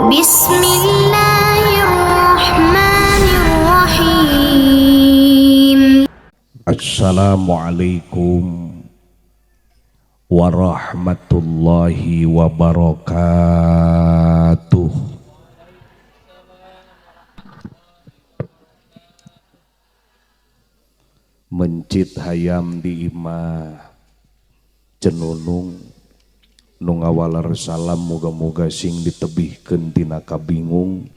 Bismillahirrahmanirrahim. Assalamualaikum warahmatullahi wabarakatuh. Mencit hayam di imah cenunung nu ngawalar salam muga-muga sing ditebihkeun tina kabingung.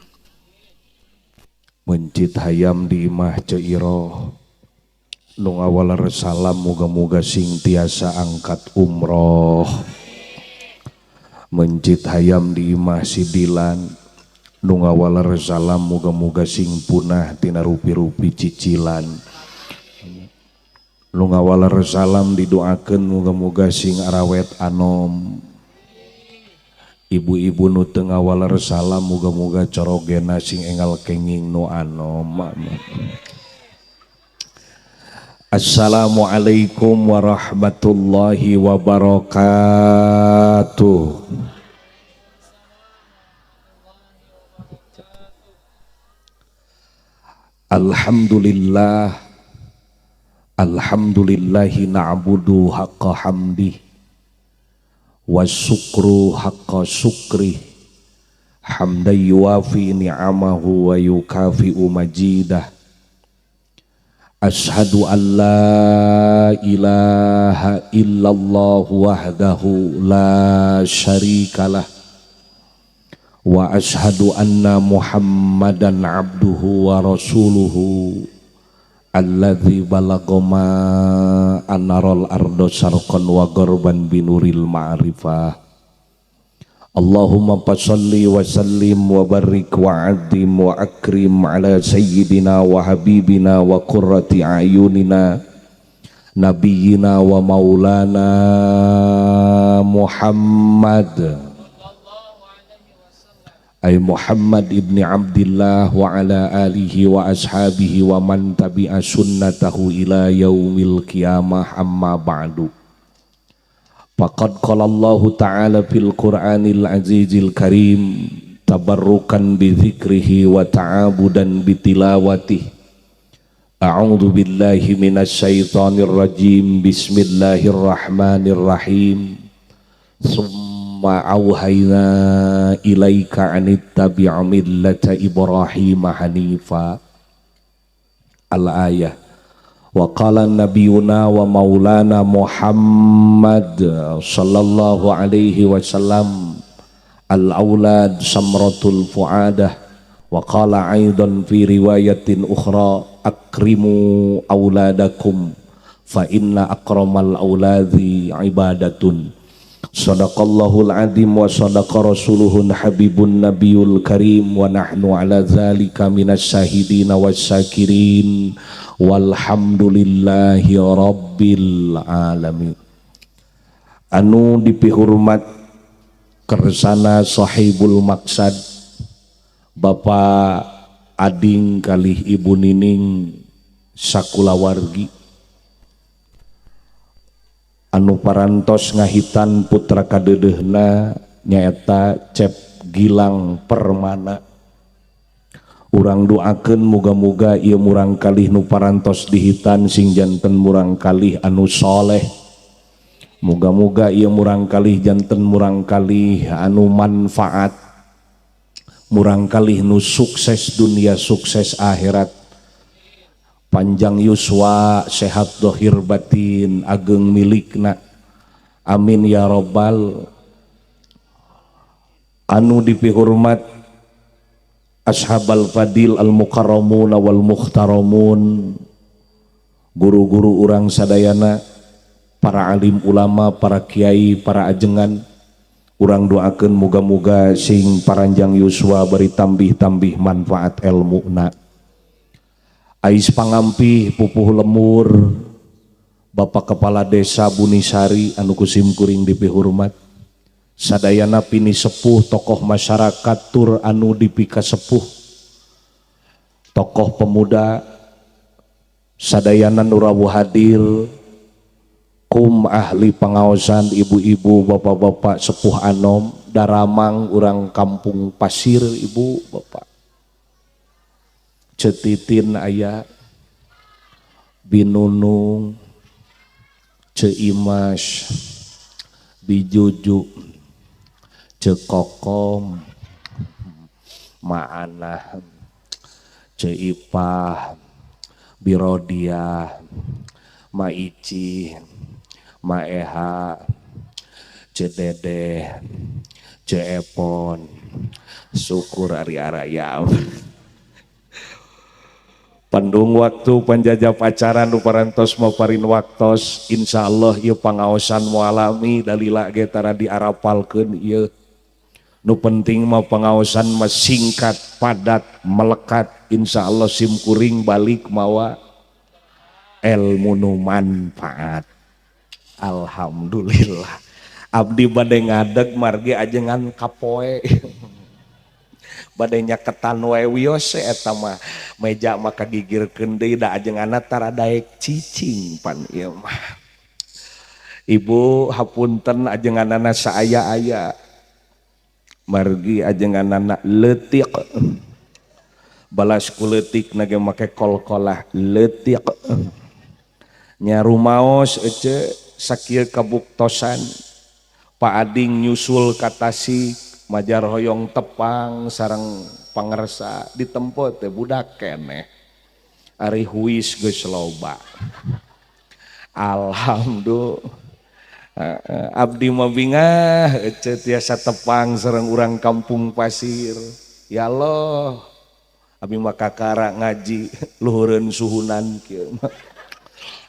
Mencit hayam di imah ceiroh nu ngawalar salam muga-muga sing tiasa angkat umroh. Mencit hayam di imah sidilan nu ngawalar salam muga-muga sing punah tina rupi-rupi cicilan. Nu ngawalar salam didoakeun muga-muga sing arawet anom. Ibu-ibu nu teu ngawalar salam muga-muga corogena sing enggal kenging nu anom. Assalamualaikum warahmatullahi wabarakatuh. Alhamdulillah, alhamdulillahi na'budu haqqa hamdi wa syukru haqqa syukri hamdan yuwafi ni'amahu wa yukafi'u majidah. Ashhadu an la ilaha illallah wahdahu la syarikalah wa ashhadu anna muhammadan abduhu wa rasuluhu alladzi balagoma anaral ardo sarqan wa gorban binuril ma'rifah. Allahumma fasalli wa sallim wa barik wa adim wa akrim ala sayyidina wa habibina wa qurrati ayunina nabiyyina wa maulana Muhammad ay Muhammad ibni Abdillah wa ala alihi wa ashabihi wa man tabi'a sunnatahu ila yaumil qiyamah, amma ba'du. Faqad qala Allahu ta'ala fil Qur'anil Azizil Karim tabarrukan bi dzikrihi wa ta'abudan bi tilawatihi. A'udzu billahi minasy syaithanir rajim. Bismillahirrahmanirrahim. Summa auhayna ilaika anittabi' millata Ibrahim hanifa. Al-ayah. Wa qala nabiyuna wa maulana Muhammad sallallahu alaihi wasallam al-aulad samratul fuadah. Wa qala aidan fi riwayatin ukhra akrimu auladakum fa inna akramal auladi ibadatun. Sadaqallahul adim wa sadaqa rasuluhun habibun nabiyul karim wa nahnu ala zalika minas syahidina was syakirin walhamdulillahi rabbil alamin. Anu dipihurmat kersana sahibul maksad Bapak Ading kalih Ibu Nining sakulawargi anu parantos ngahitan putra kadeudeuhna nyaeta Cep Gilang Permana. Urang doakeun muga-muga ieu murang kalih nu parantos dihitan sing janten murang kalih anu soleh. Muga-muga ieu murang kalih janten murang kalih anu manfaat, murang kalih nu sukses dunia sukses akhirat. Panjang yuswa, sehat dohir batin, ageng milikna. Amin ya robbal. Anu dipihurmat ashabal fadil al mukarramun wal mukhtaramun, guru-guru urang sadayana, para alim ulama, para kiai, para ajengan. Urang doakeun muga-muga sing paranjang yuswa beri tambih-tambih manfaat ilmuna. Ais pangampih pupuh lemur Bapak Kepala Desa Bunisari anu kusim kuring dipihurmat. Sadayana pini sepuh tokoh masyarakat tur anu dipika sepuh, tokoh pemuda sadayana nurawu hadir, kum ahli pengawasan, ibu-ibu, bapak-bapak sepuh anom, Daramang urang kampung pasir ibu bapak Cetitin aya Binunung Ceimas Bijuju Cekokom Ma'anah Ceipah Birodia Maici Maeha Cedede Cepon syukur Ari Arayam Pandung waktu panjajah pacaran nu parantos maparin waktos insyaallah ieu pangaosan mualami dalila ge tara diarapalkeun ieu nu penting mah pangaosan mah singkat padat melekat insyaallah sim kuring balik mawa ilmu nu manfaat alhamdulillah abdi bade ngadeg margi ajengan kapoe badenya ketan wae wios eta mah meja mah kagigirkeun deui da ajenganna tara daek cicing pan ieu mah ibu hapunten ajenganana saaya-aya margi ajenganana leutik balas ku leutik na ge make kol-kolah leutik nya rumaos ece sakieu kabuktosan Pak Ading nyusul katasi majar hoyong tepang sareng pangersa ditempo teh budak keneh ari huis geus loba alhamdulillah abdi mah bingah ece tiasa tepang sareng urang kampung pasir ya Allah abdi mah kakara ngaji luhureun suhunan kieu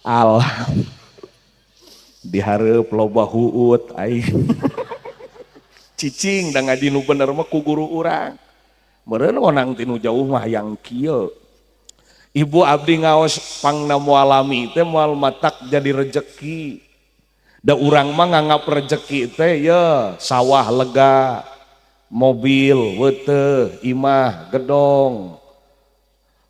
alhamdulillah dihareup loba huut aing cicing da ngaji nu bener mah ku guru urang meureun onang tinu jauh mah yang kieu ibu abdi ngaos pangna mualami teh moal matak jadi rejeki da urang mah nganggap rejeki teh ye sawah lega mobil weuteuh imah gedong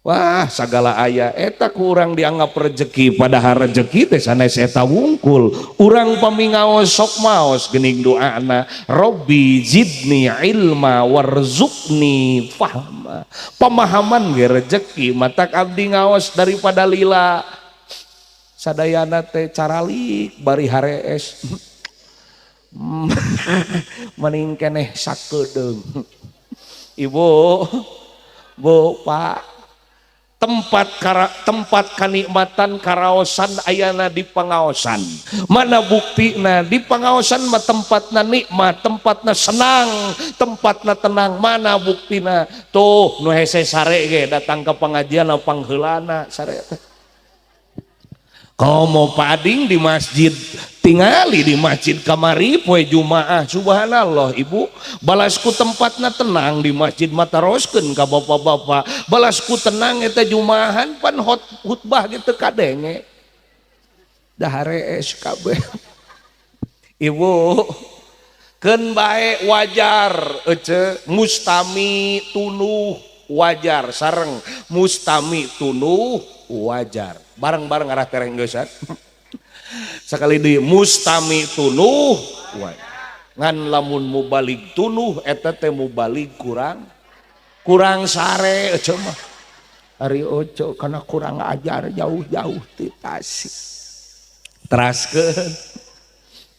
wah sagala aya eta ku urang dianggap rejeki padahal rejeki teh sanes eta wungkul urang pamingaos sok maos geuning doana Robbi zidni ilma warzuqni fahma pemahaman ge rejeki matak abdi ngaos daripada lila sadayana teh caralik bari harees mending keneh sakedeung ibu bu pak tempat kanikmatan karaosan ayana di pangaosan mana buktina di pangaosan mah tempatna nikmat tempatna senang tempatna tenang mana buktina tuh nu hese sare ge datang ke pengajian pangheulana sare komo pading di masjid tingali di masjid kamari poe Jumaah subhanallah ibu balasku tempatna tenang di masjid mataroskeun ka bapak-bapak balasku tenang eta Jumaahan pan khutbah gitu kadenge daharees kabeh ibu keun bae wajar ece mustami tunuh wajar sareng mustami tunuh wajar bareng-bareng arah tereng geusan sakali deui mustami tunuh ngan lamun mubalik tunuh eta teh mubalik kurang sare ece mah ari oco kana kurang ajar jauh-jauh ti Tasik teraskeun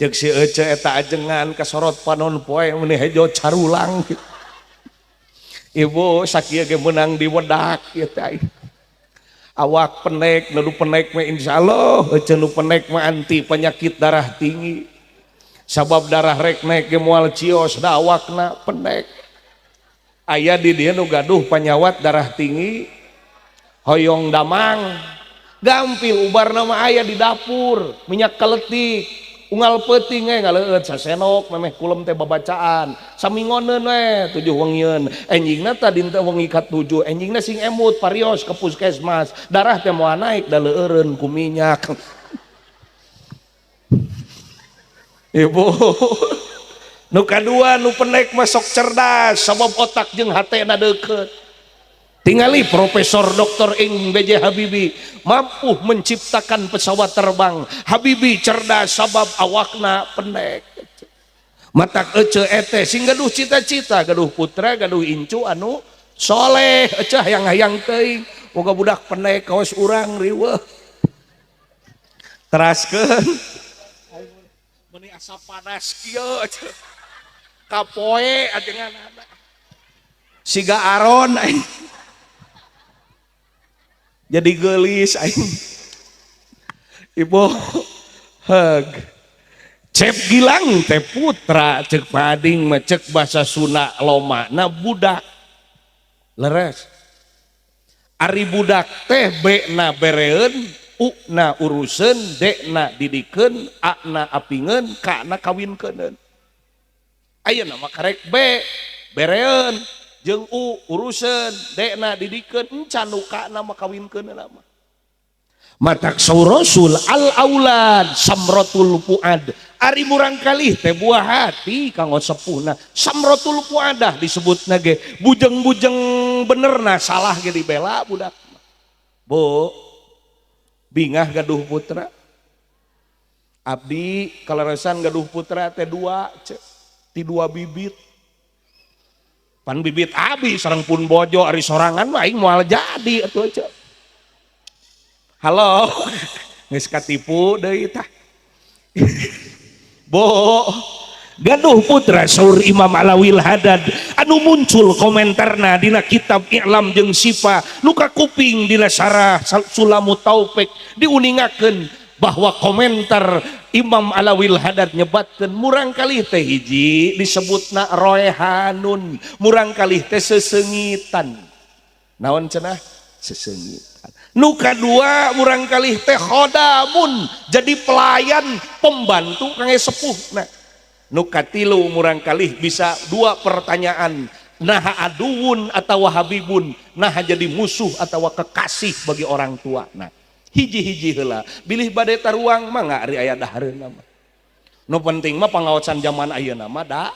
ceuk si ece eta ajengan kasorot panon poe meuni hejo carulang ibu sakieu ge meunang di wedak ieu teh awak penek nu penek mah insyaallah ece nu penek mah anti penyakit darah tinggi sabab darah rek naik ge moal cios da awakna penek aya di dieu nu gaduh panyawat darah tinggi hoyong damang gampil ubarna mah aya di dapur minyak kaletik unggal peuting ngaleueut sasenok memeh kulem teh babacaan samingoneun we 7 wengieun enjingna tadi teh wengi ka-7 enjingna sing emut parios ke puskesmas darah teh moal naik da leueureun ku minyak ibu nu kadua nu penek mah sok cerdas sabab otak jeung hatena deukeut tingali Profesor Dr. Ing B.J. Habibie mampu menciptakan pesawat terbang Habibie cerdas sabab awakna pendek matak ece ete sing gaduh cita-cita gaduh putra gaduh incu anu soleh ece hayang-hayang teuing boga budak pendek kaos urang riweuh teraskeun meuni asa panas kieu ece kapoe ajenganna siga Aron aing jadi geulis aing ibu heg cep gilang teh putra cek pading mah cek bahasa Sunda loma na budak leres ari budak teh B na bereun U na urusen D na didikeun A na apingeun K na kawinkeun ayeuna mah karek B bereun jeung U urusen D na didikeun encan K na mah kawinkeun mah matak saur Rasul al aulad samratul fuad ari murang kalih teh buah hati kanggo sepuhna samratul fuadah disebutna ge bujeng-bujeng benerna salah ge dibela budak bu bingah gaduh putra abdi kaleresan gaduh putra teh dua ti dua bibit pan bibit abi sareng pun bojo ari sorangan mah aing moal jadi atuh ce halo geus katipu deui tah bo gaduh putra saur Imam Alawil Hadad anu muncul komentarna dina kitab I'lam jeung Sifa nu kakuping dina sarah Sulamut Taufik diuningakeun bahwa komentar Imam Alawil Hadad nyebatkeun murang kalih teh hiji disebutna roehanun murang kalih teh sesengitan naon cenah sesengitan nu kadua murang kalih teh khodamun jadi pelayan pembantu kangge sepuhna nu katilu murang kalih bisa dua pertanyaan naha aduun atawa habibun naha jadi musuh atawa kekasih bagi orang tua nah hiji-hiji heula bilih bade taruang mah ari aya dahareunna mah nu penting mah pangaosan zaman ayeuna mah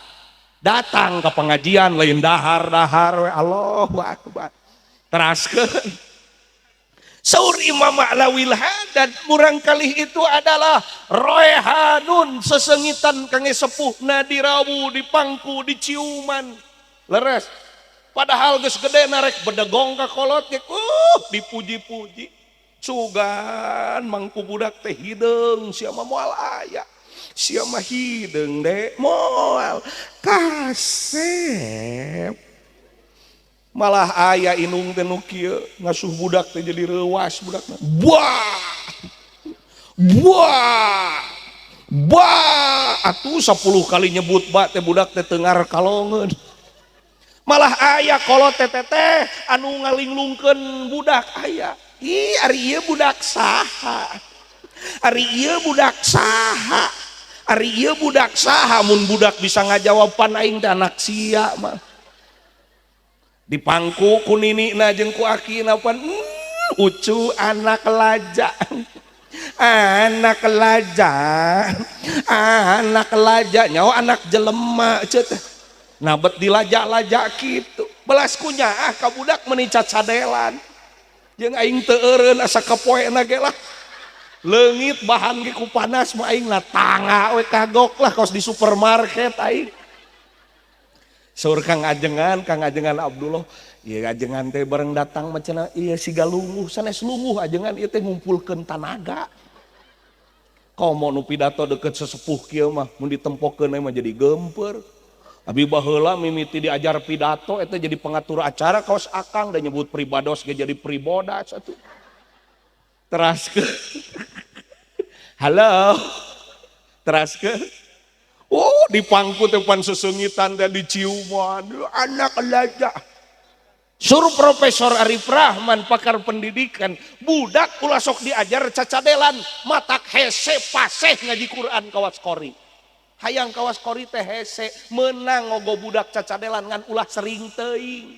datang ke pengajian lain dahar we Allahu akbar teraskeun saur Imam Alawil Hadad murang kalih itu adalah roehanun sesengitan kangge sepuhna dirawu dipangku diciuman leres padahal geus gede narek bedegong ka kolot ge dipuji-puji sugan mangku budak teh hideung sia mah moal aya sia mah hideung de moal kasep malah aya inung teh nu kieu ngasuh budak teh jadi reuwas budakna buah atuh 10 kali nyebut ba teh budak teh teungar kalongeun malah aya kolot teteh anu ngalinglungkeun budak aya ih ari ieu budak saha ari ieu budak saha ari ieu budak saha mun budak bisa ngajawaban aing teh anak sia mah dipangku ku ninina jeung ku akina pan ucu anak laja nyawa anak jelema ceut nabet dilaja-laja kitu belas kunyah ka budak meuni cacadelan jeung aing teu eureun asa kapoena ge lah leungit bahan ge ku panas mah aing na tanga we kagok lah kaos di supermarket aing saur Kang Ajengan Abdullah ieu ajengan teh bareng datang mah cenah ieu siga lungguh sanes lungguh ajengan ieu teh ngumpulkeun tanaga komo nu pidato deukeut sesepuh kieu mah mun ditempokeun mah jadi gempeur abi baheula mimiti diajar pidato eta jadi pengatur acara kaos akang da nyebut pribados ge jadi pribodas atuh teraskeun halo teraskeun dipangku tepan sesengitan dan diciuman anak laja suruh Profesor Arif Rahman pakar pendidikan budak ulah sok diajar cacadelan matak hese paseh ngaji Quran kawas kori hayang kawas kori teh hese menang ngogo budak cacadelan ngan ulah sering teuing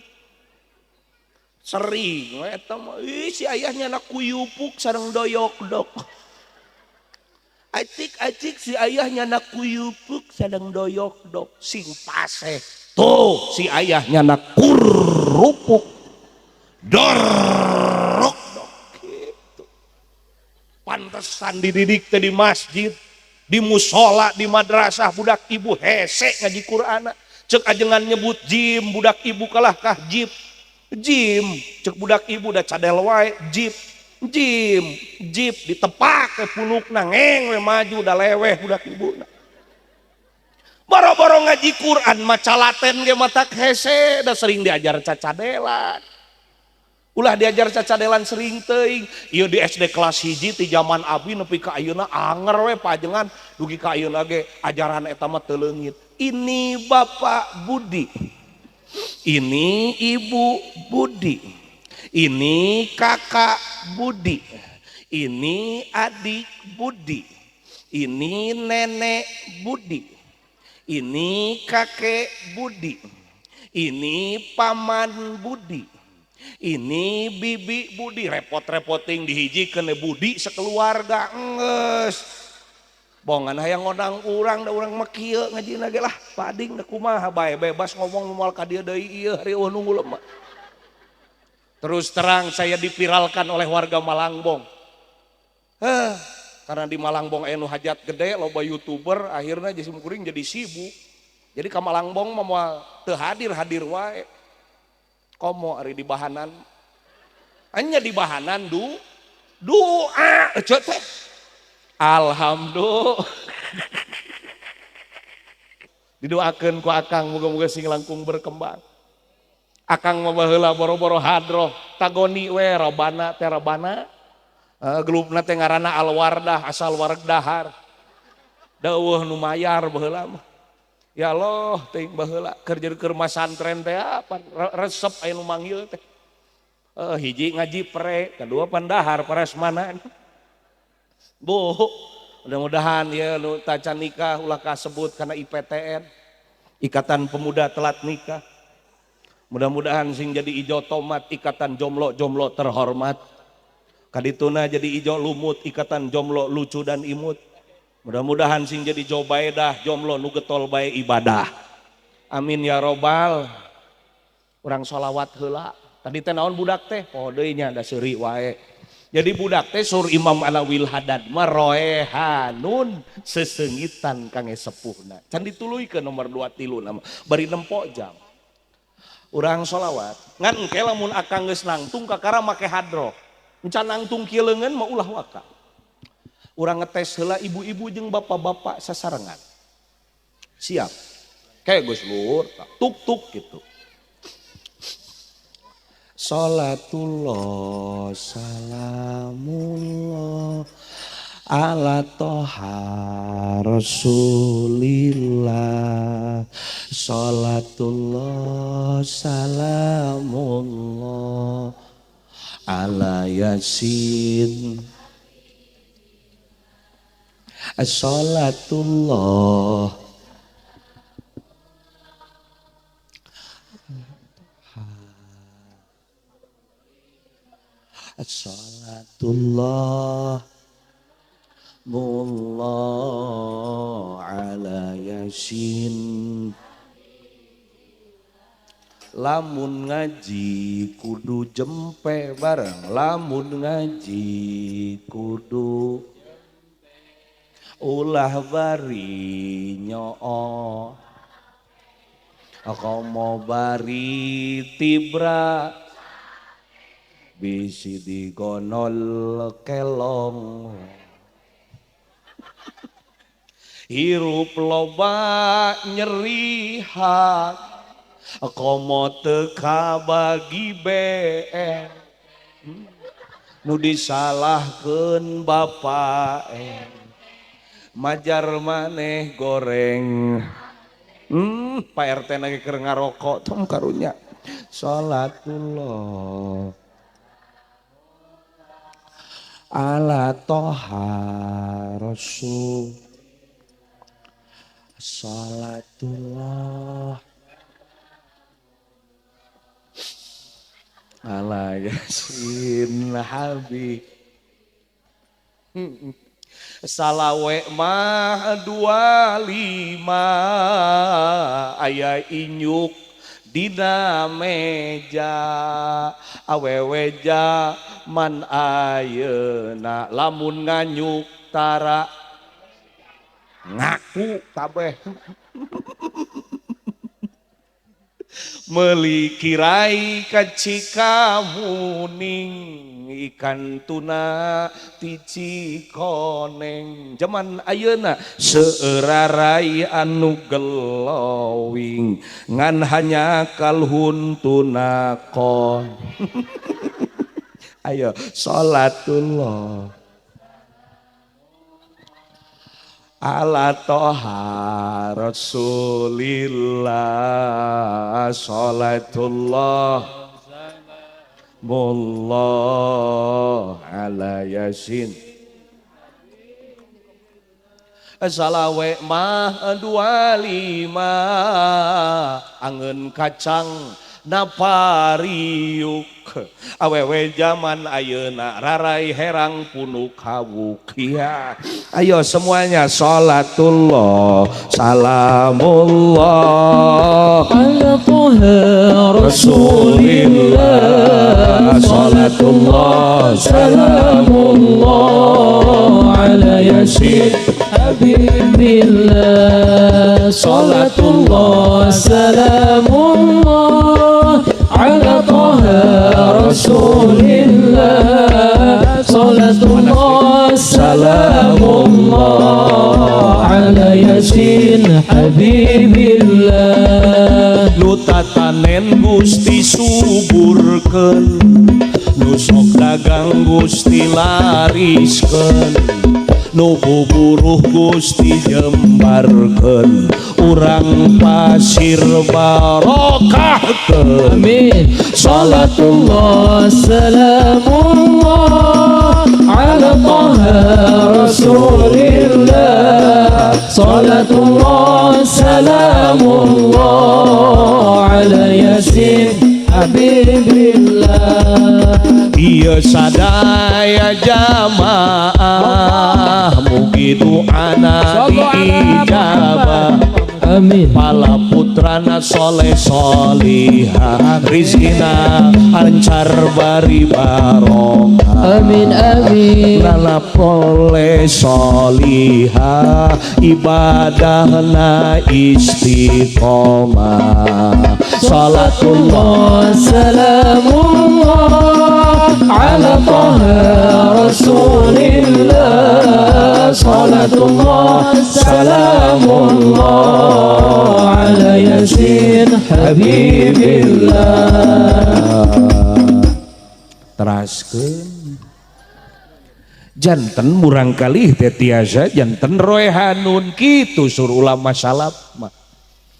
sering eta mah si ayahnya anak kuyupuk sareng doyok-dok acik si ayahnya nak kuyupuk sedang doyok-dok sing paseh tuh si ayahnya nak kurupuk dorok-dok gitu pantesan dididik teh di masjid di musola di madrasah budak ibu hese ngaji Quran cek ajengan nyebut jim budak ibu kalah kah jip jim cek budak ibu udah cadel wae jip jim jip ditepak ke punuk nangeng we maju udah leweh budak ibu boro-boro ngaji Quran macalaten ge matak hese udah sering diajar cacadelan ulah diajar cacadelan sering teuing ieu di SD kelas 1 ti zaman abdi nepi ka ayeuna anger we pajengan dugi ka ayeuna ge ajaran eta mah teu leungit ini Bapak Budi ini Ibu Budi ini Kakak Budi ini Adik Budi ini Nenek Budi ini Kakek Budi ini Paman Budi ini Bibi Budi repot-repoting dihiji kene Budi sekeluarga nges bongan hayang ngodang urang da urang mah kieu ngajina ge lah pading da kumaha bae bebas ngomong moal ka dieu deui ieu hari nunggu lemah terus terang saya dipiralkan oleh warga Malangbong karena di Malangbong aya nu hajat gede loba YouTuber akhirnya Jasim Kuring jadi sibuk jadi ka Malangbong mah moal teu hadir wae komo ari di bahanan hanya di bahanan doa teh alhamdulillah didoakeun ku akang moga-moga sing langkung berkembang akang mah baheula boro-boro hadroh tagoni we robana teh robana gelupna teh ngaranna alwardah asal wareg dahar daweuh nu mayar baheula mah ya Allah teuing baheula keur keur masantren teh apa resep aya nu manggil teh hiji ngaji pre kedua pandahar paresmana bu mudah-mudahan ya nu tacan nikah ulah kasebut karena IPTN Ikatan Pemuda Telat Nikah mudah-mudahan sing jadi ijo tomat Ikatan Jomblo Terhormat kadituna jadi ijo lumut Ikatan Jomblo Lucu dan Imut mudah-mudahan sing jadi jobaedah jomblo nu getol bae ibadah amin ya robbal urang sholawat heula tadi teh naon budak teh poho deui nya da seuri wae jadi budak teh sur Imam Alawil Hadad mah roehanun sesengitan kangge sepuhna can dituluykeun nomor 23 nama bari nempo jam urang sholawat ngan engke lamun akang geus nangtung kakara make hadroh encan nangtung kieu leungeun mah ulah waka urang ngetes heula ibu-ibu jeung bapak-bapak sasarengan siap kayak Gus Lur tuk-tuk gitu Salatullah salamullah ala toha rasulillah salatullah salamullah ala yasin salatullah salatullah mullah ala yasin lamun ngaji kudu jempe bareng lamun ngaji kudu ulah bari nyoo komo bari tibra bisi digonol kelong hirup loba nyeri komo teka bagi been nu disalahkeun bapak majar maneh goreng Pak RT lagi keur ngarokok tong karunya salatullah ala toha rasul salatullah ala yasin habib salawe mah 25 aya inyuk dina meja awewe zaman ayeuna lamun nganyuk tara ngaku kabeh meuli kirai kacika muning ikan tuna ti Cikoneng zaman ayeuna seurarai anu gelowing ngan hanya kalhun tuna kon ayo sholatullah ala toha rasulillah sholatullah mullah ala yasin salawe mah 25 angeun kacang napariuk awewe zaman ayeuna rarai herang punu kawukia ayo semuanya sholatullah salamullah ala toha rasulillah sholatullah salamullah ala yasin habibillah sholatullah salamullah ala toha rasulillah sholatullah salamullah ala yasin habibillah nu tatanen Gusti suburkeun nu sok dagang Gusti lariskeun nu buburuh Gusti jembarkeun urang pasir barokahkeun amin sholatullah salamullah ala toha rasulillah sholatullah salamullah ala yasin habibillah ieu sadaya jamaah mugi doana diijabah amin pala putrana soleh solihah rizkina lancar bari barokah amin amin lala pole solihah ibadahna istiqomah sholatullah salamullah ala toha rasulillah sholatullah salamullah ala yasin habibillah teraskeun janten murang kalih teh tiasa janten roehanun kitu sur ulama salaf mah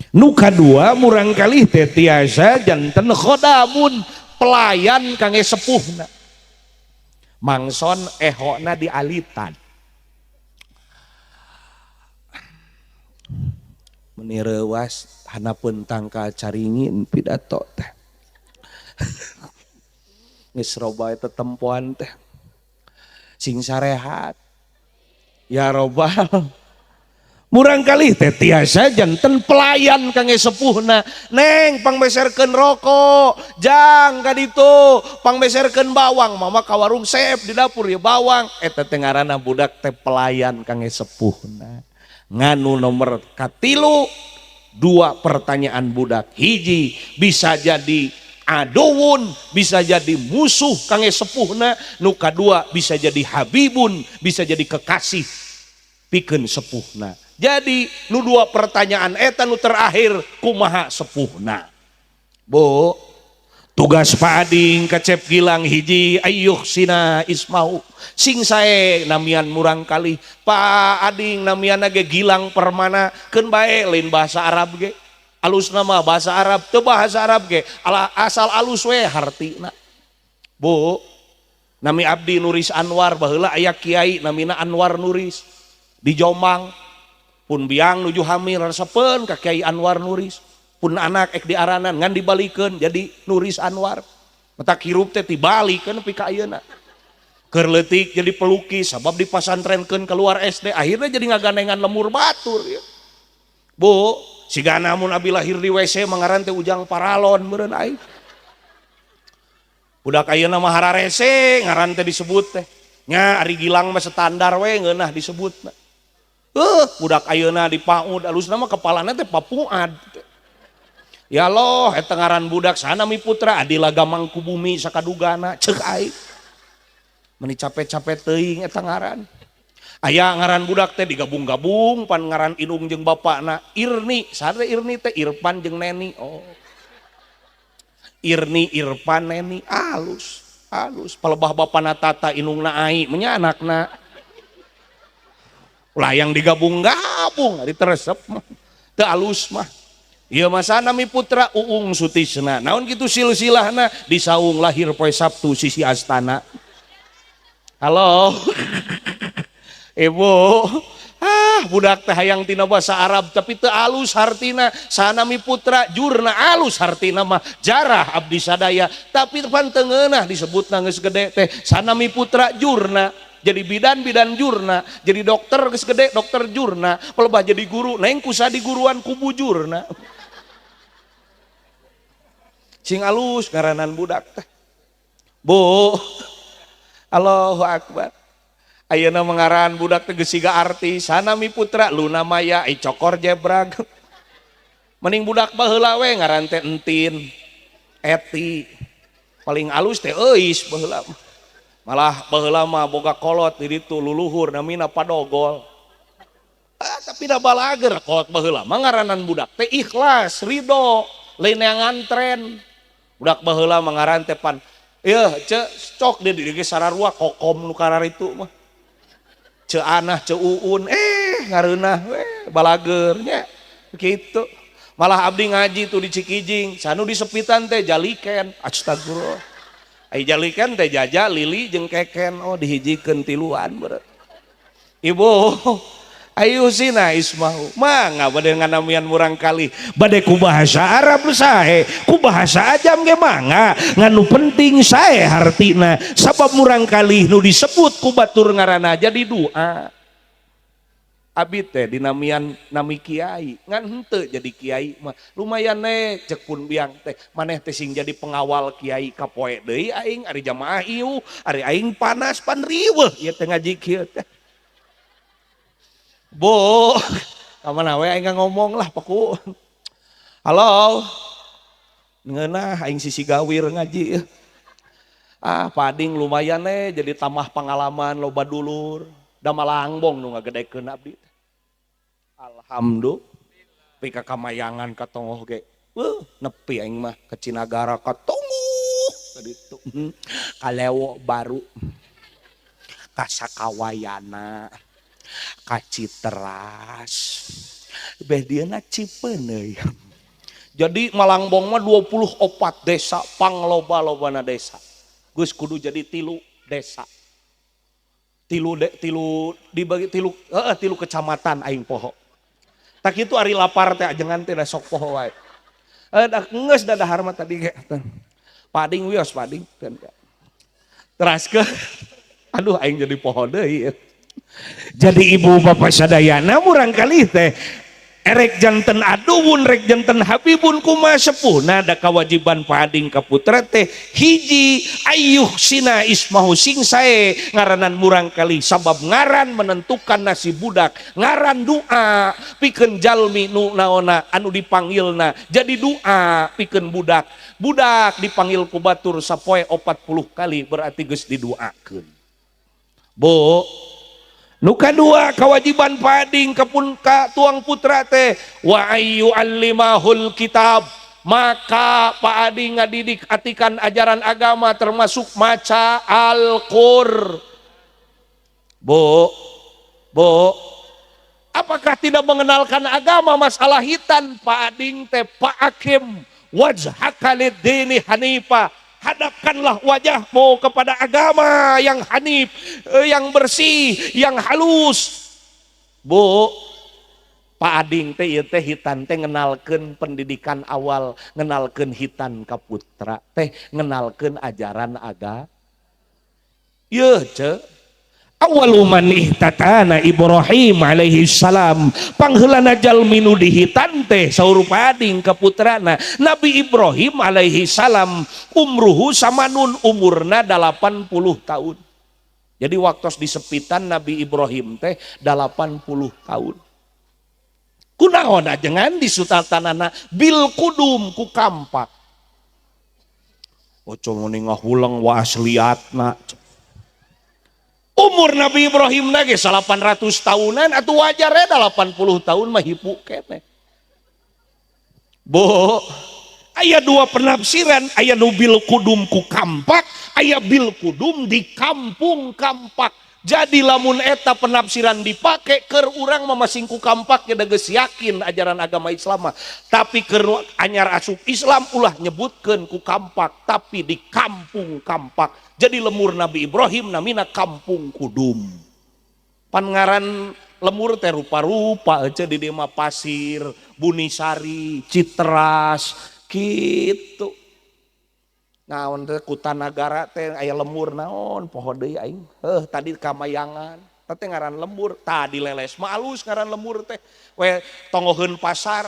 nu kadua murang kalih teh tiasa janten khodamun pelayan kangge sepuhna mangson ehona dialitan menireuwas hanapeun tangka caringin pidato teh geus roba eta tempoan teh sing sarehat ya robbal murang kalih teh tiasa janten pelayan kangge sepuhna neng pangbeserkeun rokok jang ka ditu pangbeserkeun bawang mama ka warung sep di dapur ya bawang eta teh ngaranna budak teh pelayan kangge sepuhna nganu nomor katilu dua pertanyaan budak hiji bisa jadi aduun bisa jadi musuh kangge sepuhna nu kadua bisa jadi habibun bisa jadi kekasih pikeun sepuhna jadi nu dua pertanyaan eta nu terakhir kumaha sepuhna bu tugas Pak Ading kecep gilang hiji ayyuh sina ismau sing sae namian murang kali Pak Ading namian ge gilang permana keun bae lain bahasa Arab ge alus nama bahasa Arab teu bahasa Arab ge asal alus we hartina bu nami abdi Nuris Anwar baheula aya kiai namina Anwar Nuris di Jombang pun biang nuju hamil resepeun ka Kiai Anwar Nuris pun anak ek diaranan ngan dibalikeun jadi Nuris Anwar mata hirup teh tibalikeun nepi ka ayeuna keur leutik jadi pelukis sabab dipasantrenkeun keluar SD akhirnya jadi ngagandengan lemur batur ya. Bu sigana mun abi lahir di WC mangaran teh Ujang Paralon meureun aing budak ayeuna mah hararese ngaran teh disebut teh nya ari Gilang mah standar we ngeunah disebutna Budak ayeuna dipaud alusna mah kepalana teh papuad. Ya Allah eta ngaran budak sanami putra adila gamang ku bumi sakadugana ceuk aing. Meni capek-capek teuing eta ngaran. Aya ngaran budak teh digabung-gabung pan ngaran indung jeung bapakna Irni, sadaya Irni teh Irfan jeung Neni. Oh. Irni, Irfan, Neni alus. Palebah bapana Tata indungna Ai nya anakna. Ulah yang digabung-gabung diteresep mah. Teu alus mah. Ieu mah sanami putra Uung Sutisna. Naon kitu silsilahna disaung lahir poe Sabtu sisi Astana. Halo. Ibu, budak teh hayang tina basa Arab tapi teu alus hartina sanami putra jurna alus hartina mah jarah abdi sadaya tapi pan teu ngeunah disebutna geus gede teh sanami putra jurna jadi bidan jurna jadi dokter geus gede dokter jurna pelebah jadi guru neng kusa di guruan ku bujurna sing alus ngaranan budak teh Bu Allahu Akbar. Ayeuna mengaran budak teh geus siga artis sanami putra Luna Maya Cokor Jebrag. Mending budak baheula we ngaran teh Entin Eti paling alus teh euis baheula malah baheula mah boga kolot di ditu luluhur namina Padogol. Tapi da balager kolot baheula mah ngaranan budak teh ikhlas ridho lain yang ngantren. Budak baheula mengaran teh pan ieu cok di dieu sararua kokom nu karar itu mah. Ce anah ce uun ngareunah we balagernya gitu malah abdi ngaji tuh di Cikijing sanu di sepitan teh jaliken astagfirullah ai jaliken teh jaja lili jeung keken dihijikeun tiluan beureuh ibu ayu sina ismahu mangga bade nganamian murang kali bade ku bahasa Arab sae ku bahasa ajam ge mangga nganu penting sae hartina sabab murang kali nu disebut ku batur ngaranna jadi doa abi teh dinamian nami kiai ngan henteu jadi kiai mah lumayan cek pun biang teh maneh teh sing jadi pengawal kiai kapoe deui aing ari jamaah ieu ari aing panas pan riweuh ieu teh ngaji kieu teh Bu, kamana we aing ngomong lah paku. Halo. Ngeunah aing sisi gawir ngaji. Pading lumayan jadi tamah pengalaman loba dulur. Da malangbong nu ngagedekeun abdi. Alhamdulillah. Pika kamayangan katongoh ge. Nepi aing mah ke Cinagara katongoh tadi tu. Kalewo baru. Kasakawayana. Kaciteras beh dieuna Cipeuneuy jadi Malangbong mah 24 desa pangloba-lobana desa geus kudu jadi 3 desa tilu dibagi tilu kecamatan aing poho tak kitu ari lapar teh ajengan teh da sok poho wae da geus da dahar mah tadi ge pading wios pading teraskeun aduh aing jadi poho deui. Jadi ibu bapak sadayana murang kali teh erek janten aduun rek janten habibun kumaha sepuhna da kawajiban pading ka putra teh hiji ayyuh sina ismahu sing sae ngaranan murang kali sabab ngaran menentukan nasib budak ngaran doa pikeun jalmi nu naona anu dipanggilna jadi doa pikeun budak dipanggil ku batur sapoe 40 kali berarti geus didoakeun Bu nu kadua kewajiban pading kapun ka tuang putra teh wa ayyu allimahul kitab maka pading ngadidik atikan ajaran agama termasuk maca Al-Qur. Bu apakah tidak mengenalkan agama masalah hitan pading teh paakim wajhaka lid-dini hanifa hadapkanlah wajahmu kepada agama yang hanif, yang bersih, yang halus. Bu, Pak Ading teh ieu teh hitan teh ngenalkeun pendidikan awal, ngenalkeun hitan ka putra teh ngenalkeun ajaran agama. Ieu ce awalu man ihtatana Ibrahim alaihi salam pangheulana jalmi nu dihitan teh saur pading ka putrana Nabi Ibrahim alaihi salam umruhu samanun umurna 80 tahun Jadi waktu disepitan Nabi Ibrahim teh 80 tahun. Kunaon ajengan di sultanana bil kudum ku kampak. Oco muni ngahulang wa asliatna. Umur Nabi Ibrahim lagi 800 tahunan atau wajarnya 80 tahun mah hipu kene. Bo, aya dua penafsiran, aya nu bil kudum ku kampak, aya bil kudum di kampung kampak. Jadi lamun eta penafsiran dipake keur urang mamasing ku kampak ya geus yakin ajaran agama Islam mah. Tapi keur anyar asup Islam ulah nyebutkeun ku kampak tapi di kampung kampak. Jadi lemur Nabi Ibrahim namina kampung kudum. Pan ngaran lemur teh rupa-rupa aja di dieu mah pasir, Bunisari, Citras kitu. Naon teh Kutanagara teh aya lemur naon poho deui aing. Tadi Kamayangan, teh ngaran lemur, tadi leles mah alus ngaran lemur teh. We tongoheun pasar.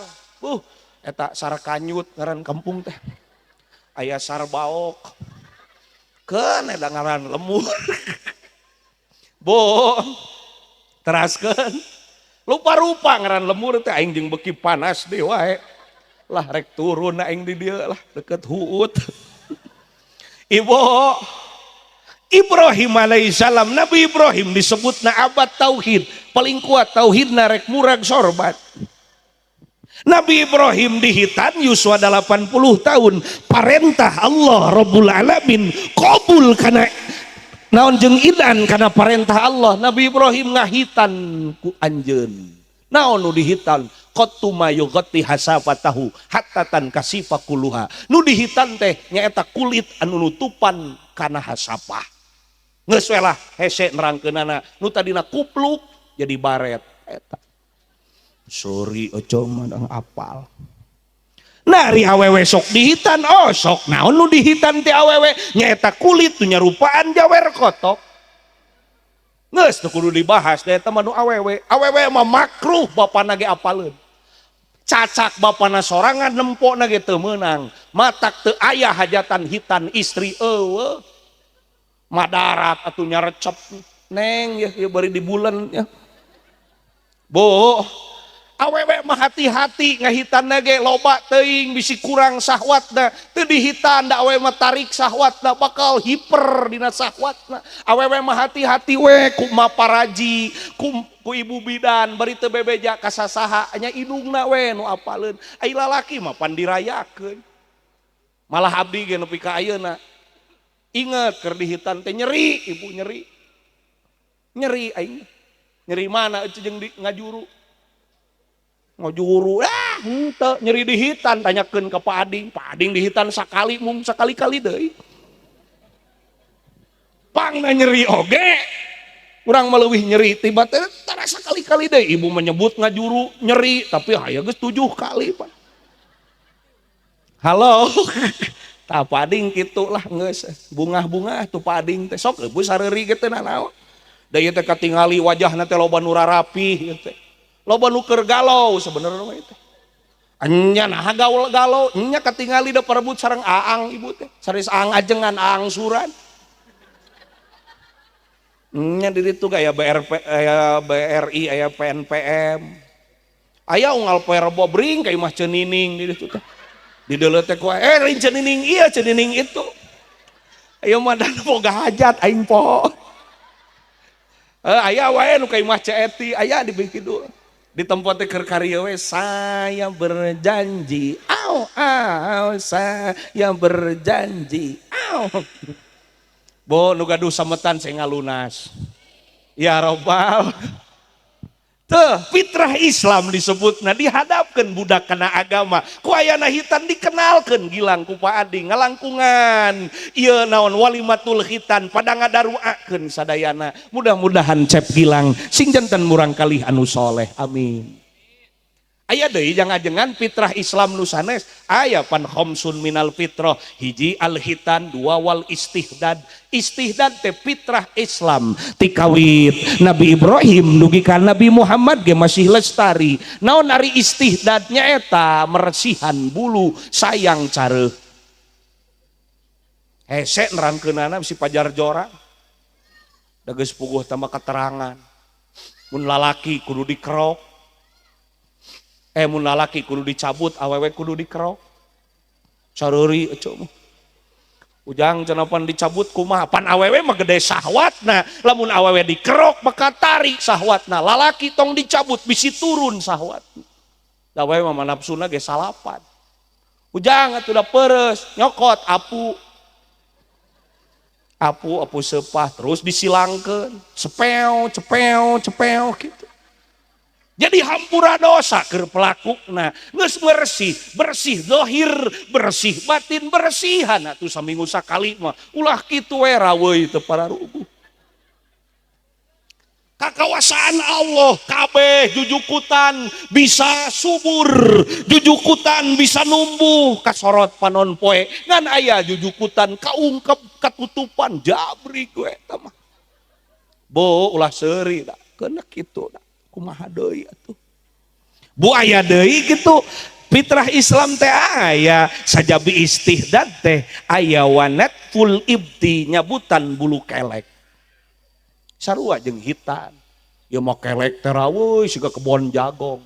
Eta Sarakanyut ngaran kampung teh. Aya Sarbaok. Keun eta ngaran lemur. Bo. Teraskeun. Lupa-rupa ngaran lemur teh aing jeung beki panas deui wae. Lah rek turun aing di dieu lah deket Huut. Ibu Ibrahim alaihissalam, Nabi Ibrahim disebut na abad tauhid, paling kuat tauhid narek murag sorbat. Nabi Ibrahim dihitan yuswa 80 tahun, parentah Allah Rabbul Alamin qabul kana naon jeung idan kana parentah Allah. Nabi Ibrahim ngahitan ku anjeun. Naon nu dihitan? Qatuma yughatti hasafatahu hattatan kasifa kuluha. Nu dihitan teh nyaeta kulit anu nutupan kana hasafah. Geus we lah hese nerangkeunana nu tadina kupluk jadi baret eta. Sorry oco mah apal. Nari awewe sok dihitan, sok naon nu dihitan ti awewe nyaeta kulit nu nyarupaan jawer kotok. Geus teu kudu dibahas da eta mah nu awewe. Awewe mah makruh bapana ge apaleun. Cacak bapana sorangan nempona ge teu meunang. Matak teu aya hajatan hitan istri eueuh. Madarat atuh nyarecep neng ya bari di bulan ya. Bo, awewe mah hati-hati ngahitanna ge loba teuing bisi kurang sahwatna. Teu dihitan da awewe mah tarik sahwatna bakal hiper dina sahwatna. Awewe mah hati-hati we ku maparaji, ku ibu bidan bari teu bebeja ka sasaha nya indungna we nu apaleun. Ai lalaki mah pan dirayakeun. Malah abdi ge nepi ka ayeuna. Ingat keur dihitan teh nyeri, ibu nyeri. Nyeri aing. Nyeri mana eueuh jeung ngajuru. Ngajuru henteu nyeri dihitan tanyakeun ka Pak Ading. Pak Ading dihitan sakali mung sakali-kali deui. Pangna nyeri oge. Urang meleuwih nyeri tiba teh tarasa kali-kali deui ibu menyebut ngajuru nyeri tapi aya geus 7 kali Pak. Halo. Tah Pak Ading kitu lah geus bungah-bungah tuh Pak Ading teh sok eueuh sareuri ge teh naon. Da ieu teh katingali wajahna teh loba nu rapih teh. Loba nu keur galau sebenarnya mah teh. Anya nah galau nya katingali da parebut sareng aang ibu teh. Saris aang ajengan aang suran. Nya di ditu aya BRI aya PNPM. Aya unggal poe Rebo bring ka imah Ceunining di ditu teh. Di deuleu teh ku rin Ceunining ieu Ceunining itu. Ayo mah dan boga hajat aing po. Aya wae nu ka imah Ceeti aya di kitu. Di tempat teh keur karya we saya berjanji. Saya berjanji. Bo nu gaduh sametan saya ngalunas. Ya Rabbal. Teu fitrah Islam disebutna dihadapkeun budak kana agama. Ku ayana hitan dikenalkeun Gilang ku Pak Ading ngalangkungan. Ieu naon walimatul khitan pada ngadaruakeun sadayana. Mudah-mudahan cep Gilang sing janten murang kalih anu soleh. Amin. Aya deui jangan-jangan fitrah Islam nu sanes aya pan khamsun minal fitrah hiji al hitan dua wal istihdad. Istihdad teh fitrah Islam tikawit Nabi Ibrahim dugi ka Nabi Muhammad ge masih lestari. Naon ari istihdad nyaeta meresihan bulu sayang careuh. Hese nerangkeunana bisi pajar jorang. Da geus puguh tambah keterangan. Mun lalaki kudu dikerok. Mun lalaki kudu dicabut, awewe kudu dikerok. Sareuri eceu mah. Ujang cenah dicabut kumaha? Pan awewe mah gede sahwatna. Lamun awewe dikerok maka tarik sahwatna. Lalaki tong dicabut bisi turun sahwatna. Da awewe mah nafsuna ge salapan. Ujang atuh da peures, nyokot apu sepah terus disilangkeun, cepeo gitu. Jadi hampura dosa keur pelakuna, geus bersih zahir, bersih batin, bersihan atuh saminggu sakali mah. Ulah kitu we raweuh teu pararuguh. Kakawasaan Allah kabeh jujukutan bisa subur, jujukutan bisa numbuh kasorot panon poe ngan aya jujukutan kaungkep katutupan jabri gue mah. Bo ulah seuri da keuna kitu da kumaha deui atuh. Bu aya deui kitu fitrah Islam teh aya sajabi istihdad teh aya wanat full ibti nyabutan bulu kelek. Sarua jeung hitan. Ya mau kelek teraweuh siga kebon jagong.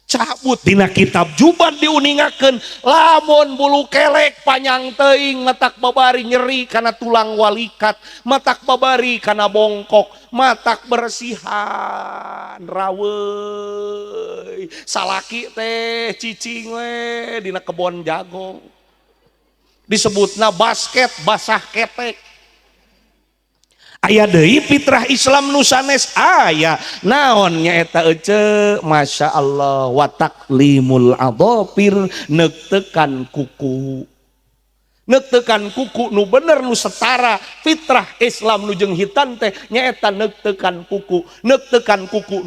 Cabut dina kitab Juban diuningakeun lamun bulu kelek panjang teuing matak babari nyeri kana tulang walikat, matak babari kana bongkok, matak bersihan raweuh. Salaki teh cicing we dina kebon jagong. Disebutna basket basah ketek. Aya deui fitrah Islam nu sanes aya naon nyaeta ece masya Allah wa taqlimul adhafir neutekan kuku nu bener nu setara fitrah Islam nu jeung hitan teh nyaeta neutekan kuku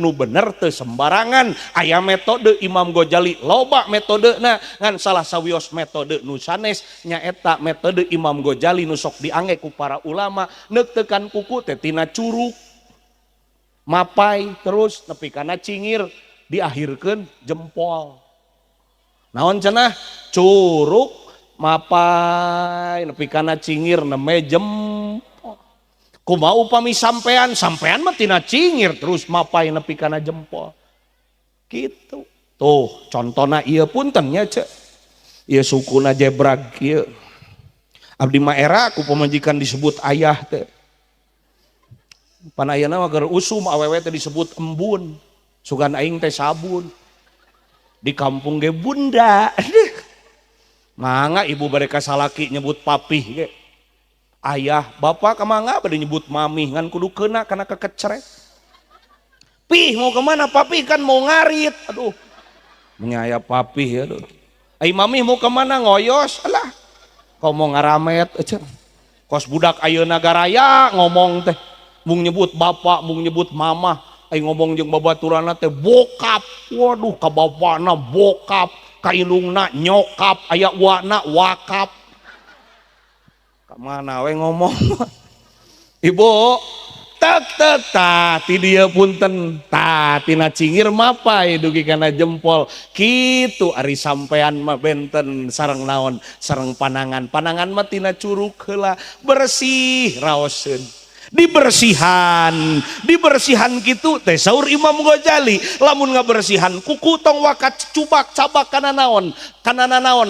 nu bener teu sembarangan. Aya metode Imam Ghazali loba metodena ngan salah sawios metode nu sanes nyaeta metode Imam Ghazali nu sok diangge ku para ulama. Neutekan kuku teh tina curug mapai terus nepi kana cingir diakhirkeun jempol. Naon cenah curug mapai nepi kana cingir neme jempol. Kumaha upami sampean mah tina cingir terus mapai nepi kana jempol. Kitu. Tuh contona ieu punten nya ce. Ieu sukuna jebrag ieu. Abdi mah era ku pamajikan disebut ayah teh. Pan ayeuna mah keur usum awewe teh disebut embun. Sugan aing teh sabun. Di kampung ge bunda. Mangga ibu bareka salaki nyebut papih ge. Ayah, bapak kemangga bade nyebut mami ngan kudu keuna kana kekecret. Pih mau kemana papih kan mau ngarit. Aduh. Menyaya papih aduh. Ai mami mau kemana ngoyos. Alah. Kau mau ngaramet aja. Kos budak ayeuna garaya ngomong teh. Mung nyebut bapak, mung nyebut mama. Ai ngomong jeung babaturanna teh bokap. Waduh ka bapana bokap. Kailungna nyokap aya wana wakap. Kamana we ngomong. Ibu tek ti dieu punten tina cingir mapai dugi kana jempol. Kitu ari sampean mah benten sareng naon sareng panangan mah tina curug heula bersih raoseun. Dibersihan gitu teh saur Imam Ghazali lamun ngabersihan kuku tong wakat cubak cabak kana naon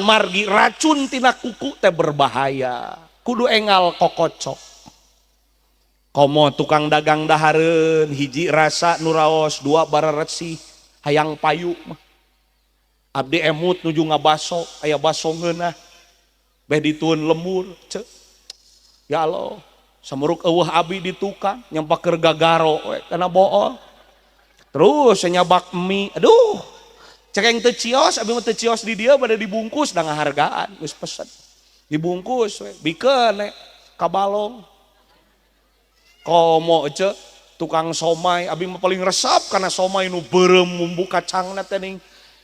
margi racun tina kuku teh berbahaya kudu engal kokocok. Komo tukang dagang dahareun hiji rasa nu raos dua bararesih hayang payu mah abdi emut nuju ngabaso aya baso ngeunah beh ditueun lemur ceu ya Allah. Samuruk eueuh abi di tukang nyampakeun gagaro we kana bool. Terus nyabak mie. Aduh. Cekeng teu cios, abi mah teu cios di dieu bade dibungkus da ngahargaan geus pesen. Dibungkus we, bikeun ka balong. Komo ce tukang somai, abi mah paling resep kana somai nu beureum bumbu kacangna teh ning.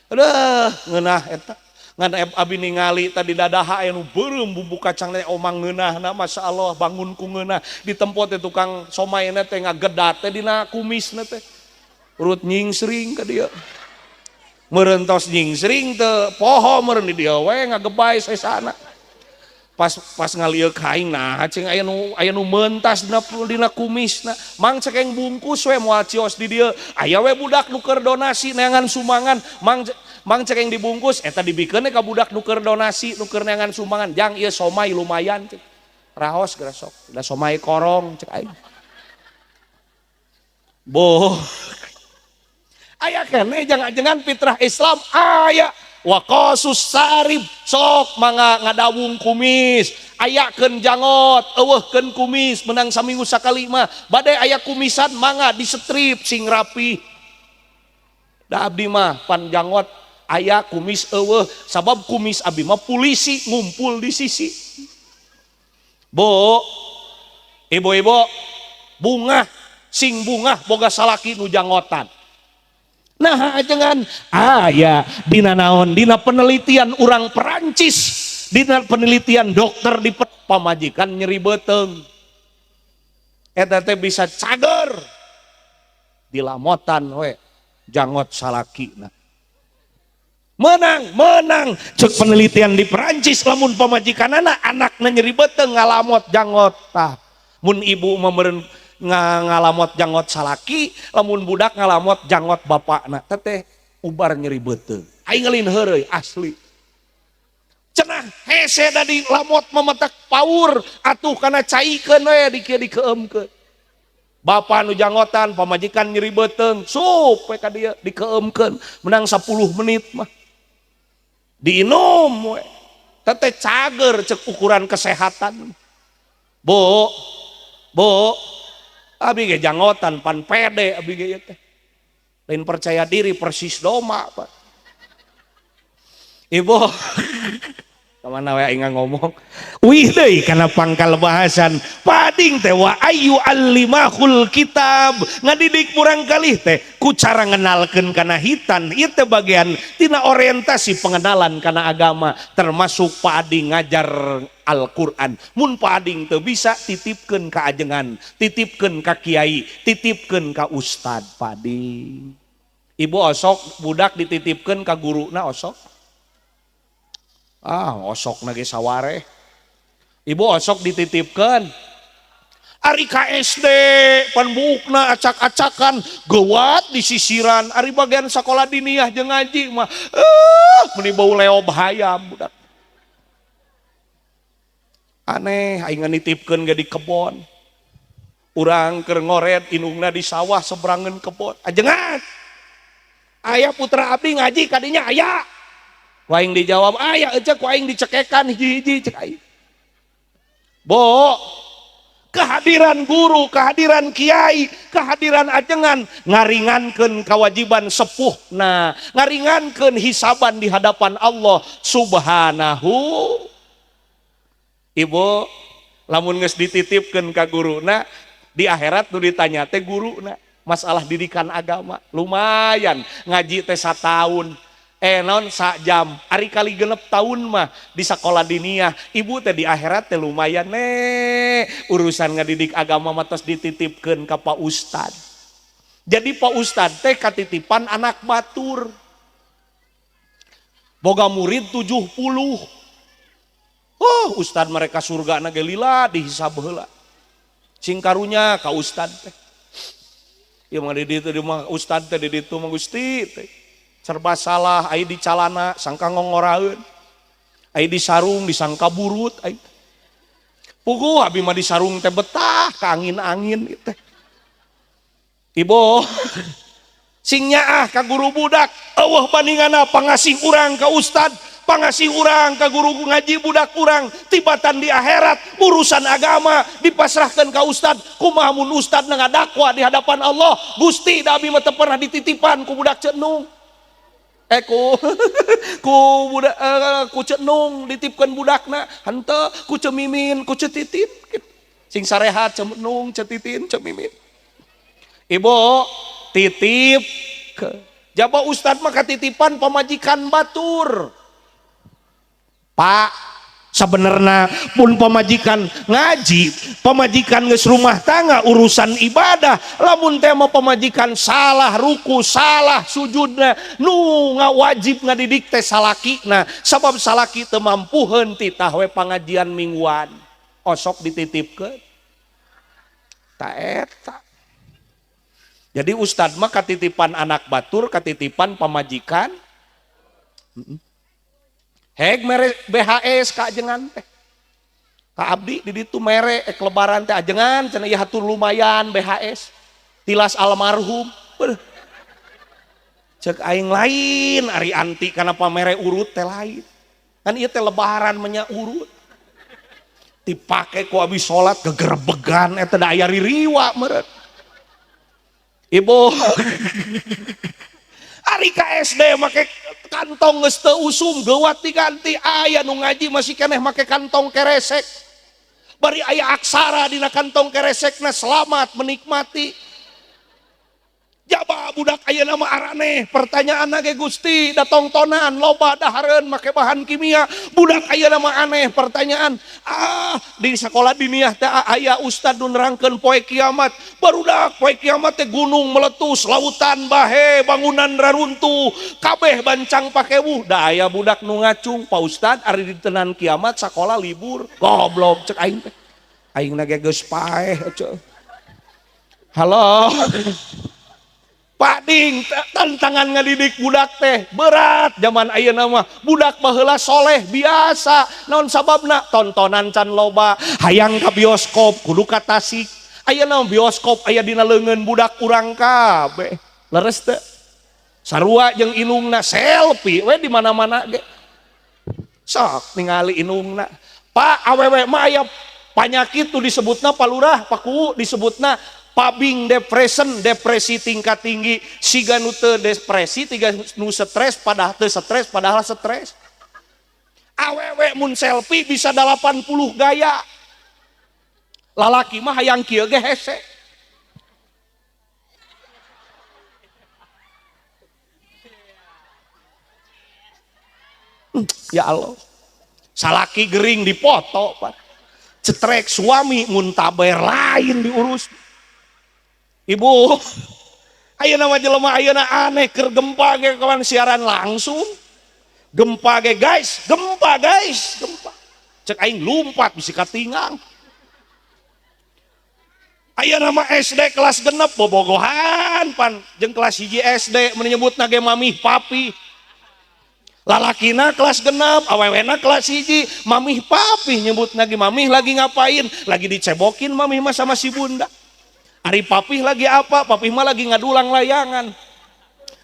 Aduh, ngeunah eta. Ngan abi ningali tadi dadaha aya nu beureum bumbu kacang teh omang ngeunahna masyaallah bangun ku ngeunah di tempo teh tukang somaina teh ngagedat teh dina kumisna teh urut nyingsring ka dieu meureun tos nyingsring teh poho meureun di dieu we ngagebay sesana pas ngalieu kain nah cing aya nu mentas dina kumisna mang cek yang bungkus we moal cios di dieu aya we budak nu keur donasi neangan sumbangan mang cek yang dibungkus eta dibikeun ka budak nu keur donasi nu keur neangan sumbangan jang ieu somai lumayan cek raos geura sok da somai korong cek aing boh aya keneh jangan fitrah Islam aya wa qasus sarib sok mangga ngadawung kumis ayakeun jangot eueuhkeun kumis menang saminggu sakali mah bade aya kumisan mangga disetrip sing rapi da abdi mah pan jangot aya kumis eueuh sabab kumis abdi mah polisi ngumpul di sisi bo ibu-ibu bunga sing bunga boga salaki nu janggotan. Nah jangan aya dina naon dina penelitian orang Perancis dina penelitian dokter di pamajikan nyeri beteng eta teh bisa cager dilamotan we jangot salakina menang cek penelitian di Perancis lamun pamajikanana anakna nyeri beteng ngalamot jangot tah mun ibu memeureun ngalamot jangot salaki lamun budak ngalamot jangot bapakna teteh ubar nyeri beteng aing ngeulin heureuy asli cenah hese da di lamot memetak paur atuh kana caikeun we dikeumkeun bapa nu janggotan pamajikan nyeri beteng sup we ka dieu dikeumkeun menang 10 menit mah diinum we teteh cager cek ukuran kesehatan bo abi ge janggotan pan pede abi ge teh lain percaya diri persis doma Pak ibu kemana we aing ngomong wih deui kana pangkal bahasan pading teh wa ayu allimahul kitab ngadidik murang kalih teh ku cara ngenalkeun kana hitan ieu teh bagian tina orientasi pengenalan kana agama termasuk pading ngajar Al-Quran mun pading teu bisa titipkeun ka ajengan titipkeun ka kiai titipkeun ka ustad pading ibu osok budak dititipkeun ka guruna osok osok nage saware ibu osok dititipkeun ari ka SD panbukna acak-acakan geuat di sisiran ari bagian sakola diniyah jeung ngaji mah meni bau leob hayam budak aneh aing nitipkeun ge di kebon urang keur ngoret indungna di sawah seberangan kebon ajengan aya putra abdi ngaji kadinya aya ku aing dijawab aya eceuk ku aing dicekekan hiji-hiji cek aing bo kehadiran guru kehadiran kiai kehadiran ajengan ngaringankeun kewajiban sepuh nah ngaringankeun hisaban di hadapan Allah subhanahu ibu lamun geus dititipkeun ka guruna di akhirat nu ditanya teh guruna masalah didikan agama lumayan ngaji teh 1 tahun naon sajam ari kali 6 tahun mah di sekolah diniyah ibu teh di akhirat teh lumayan urusan ngadidik agama mah tos dititipkeun ka Pak Ustad jadi Pak Ustad teh katitipan anak batur boga murid 70 Ustad mereka surga na ge lila dihisab heula. Sing karunya ka Ustad teh. Ieu mah di ditu di mah Ustad teh di ditu mah Gusti teh. Serba salah aya di calana sangka ngongoraeun. Aya di sarung disangka burut aya. Puguh abi mah di sarung teh betah ka angin-angin teh. Ibu sing nyaah ka guru budak eueuh bandingana pangasih urang ka Ustad pangasih urang ka guru ngaji budak urang tibatan di akhirat urusan agama dipasrahkan ka ustad kumaha mun ustad ngadakwa di hadapan Allah Gusti da abi mah teu pernah dititipan ku budak cenung ku cenung ditipkeun budakna henteu ku cemimin ku cetitin sing sarehat cenung cetitin cemimin ibu titip ke jaba ustad mah katitipan pamajikan batur Pak Sebenarnya pun pemajikan ngaji, pemajikan geus rumah tangga urusan ibadah, lamun teh mau pemajikan salah ruku, salah sujudna, nu ngawajib ngadidik teh salakina, sabab salaki teu mampuheun ti tah we pangajian mingguan, osok dititipkeun. Ta eta. Jadi ustad mah katitipan anak batur, katitipan pemajikan. Heg mere BHS ka ajengan teh. Ka abdi di ditu mere lebaran teh ajengan cenah ieu hatur lumayan BHS. Tilas almarhum. Beuh. Cek aing lain ari anti kana pamere urut teh lain. Kan ieu teh lebaran menya urut. Dipake ku abis salat gegerbegan eta da aya ririwa meureun. Ibu ari ka SD make kantong geus teu usum geuwat diganti, aya nu ngaji masih keneh make kantong keresek. Bari aya aksara dina kantong keresekna selamat menikmati. Jaba budak aya nama araneh, pertanyaan ge Gusti da tongtonan loba dahareun make bahan kimia. Budak aya nama aneh, pertanyaan di sekolah diniyah teh aya ustad nu nerangkeun poe kiamat. Barudak poe kiamat teh gunung meletus, lautan bahe, bangunan raruntuh, kabeh bancang pakewuh. Da aya budak nu ngacung, Pak Ustad ari ditenan kiamat sakola libur. Goblok cek aing teh. Aingna ge geus paeh atuh. Halo. Pak Ding, tantangan ngadidik budak teh berat zaman ayeuna mah. Budak baheula soleh biasa. Naon sababna? Tontonan can loba, hayang ka bioskop kudu ka Tasik. Ayeuna bioskop aya dina leungeun budak urang kabeh. Leres teu? Sarua jeung inungna selfie we di mana-mana ge. Sok ningali inungna. Pak awewe mah aya panyakit tuh disebutna palurah, paku disebutna pabing depression, depresi tingkat tinggi. Siga nu teu depresi, tiga nu stres padahal teu stres padahal stres. Awewe mun selfie bisa 80 gaya. Lalaki mah hayang kieu ge hese. Ya Allah. Salaki gering dipoto, Pak. Cetrek suami muntaber lain diurus. Ibu, ayeuna mah jelema ayeuna aneh keur gempa ge kawan siaran langsung. Gempa ge guys, gempa. Cek aing lumpat bisi katingang. Ayeuna mah SD kelas genep bobogohan pan jeung kelas 1 SD menyebutna ge mamih papi. Lalakina kelas genep, awewena kelas 1, mamih papi nyebutna ge mamih lagi ngapain? Lagi dicebokin mamih mah sama si bunda. Ari papih lagi apa? Papih mah lagi ngadulang layangan.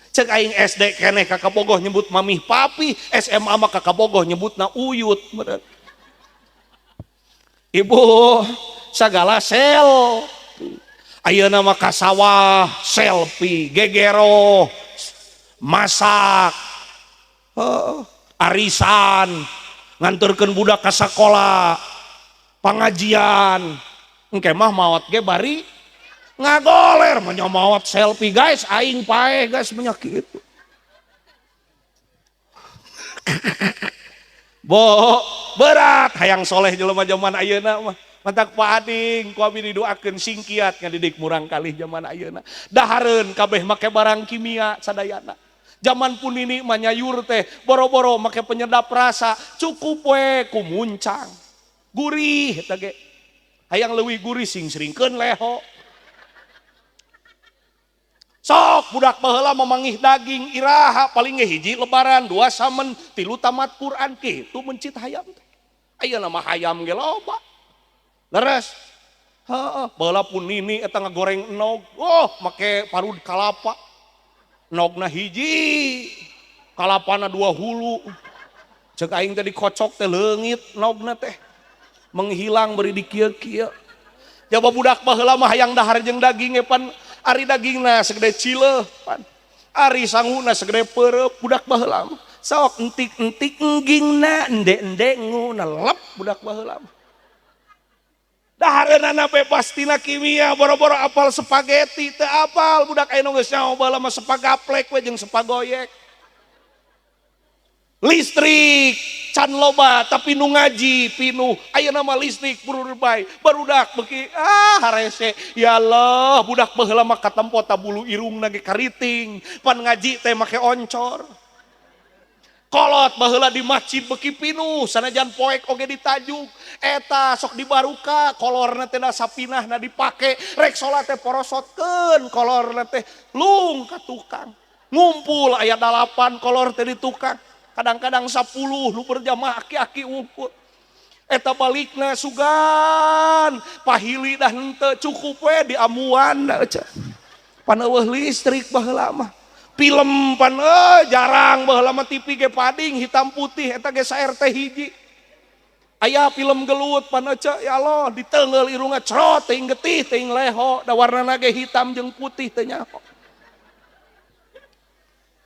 Cek aing SD keneh kakak bogoh nyebut mamih papi, SMA mah kakak bogoh nyebutna uyut. Ibu sagala sel. Ayeuna mah ka sawah selfie, gegero, masak, arisan, nganturkeun budak ka sakola, pangajian. Engke mah maot ge bari ngagoler menyomot selfie guys, aing paeh guys menyakit. Bo berat hayang soleh jelema zaman ayeuna mah. Mantak Pak Ading, ku abi didoakeun singkiat ngadidik murang kalih zaman ayeuna. Dahareun kabeh make barang kimia sadayana. Zaman pun ini mah nyayur teh boro-boro make penyedap rasa, cukup we ku muncang. Gurih eta ge. Hayang leuwih gurih sing seringkeun leho. Sok budak baheula memangih daging iraha paling ge hiji lebaran, 2 samen, 3 tamat Quran kitu mencit hayam teh. Ayeuna mah hayam ge loba. Leres. Heeh, baheula pun nini eta ngagoreng enog. Oh, make parud kalapa. Nogna hiji, kalapana 2 hulu. Cek aing teh dikocok teh leungit nogna teh. Menghilang beri di kieu-kieu. Jaba budak baheula mah hayang dahar jeung daging pan. Ari dagingna segede cileuh pan. Ari sanguna segede peureup budak baheula mah. Sok entik-entik enggingna, ende-ende nguna lep budak baheula mah. Dahareunana bebas tina kimia, boro-boro apal spageti teu apal budak aya nu geus nyaho baheula mah spagaplek we jeung spagoyek. listrik can loba tapi nu ngaji pinuh aya nama listrik berurbay barudak beki harese ya Allah budak baheula mah katempo tabulu irungna ge kariting pan ngaji teh make oncor kolot baheula di masjid beki pinuh sanajan poek oge ditajuk eta sok dibaruka kolorna teh da sapinahna dipake rek salat teh porosotkeun kolorna teh lung ka tukang ngumpul aya 8 kolor teh di tukang kadang-kadang 10 nu berjamaah aki-aki ngumpul eta balikna sugan pahili dah henteu cukup we di amuan da eueuh pan eueuh listrik baheula mah film pan jarang baheula mah TV ge pading hitam putih eta ge saer teh hiji aya film gelut pan eueuh ya Allah diteungeul irungna crot teuing getih teuing leho da warnana ge hitam jeung putih teh nyaho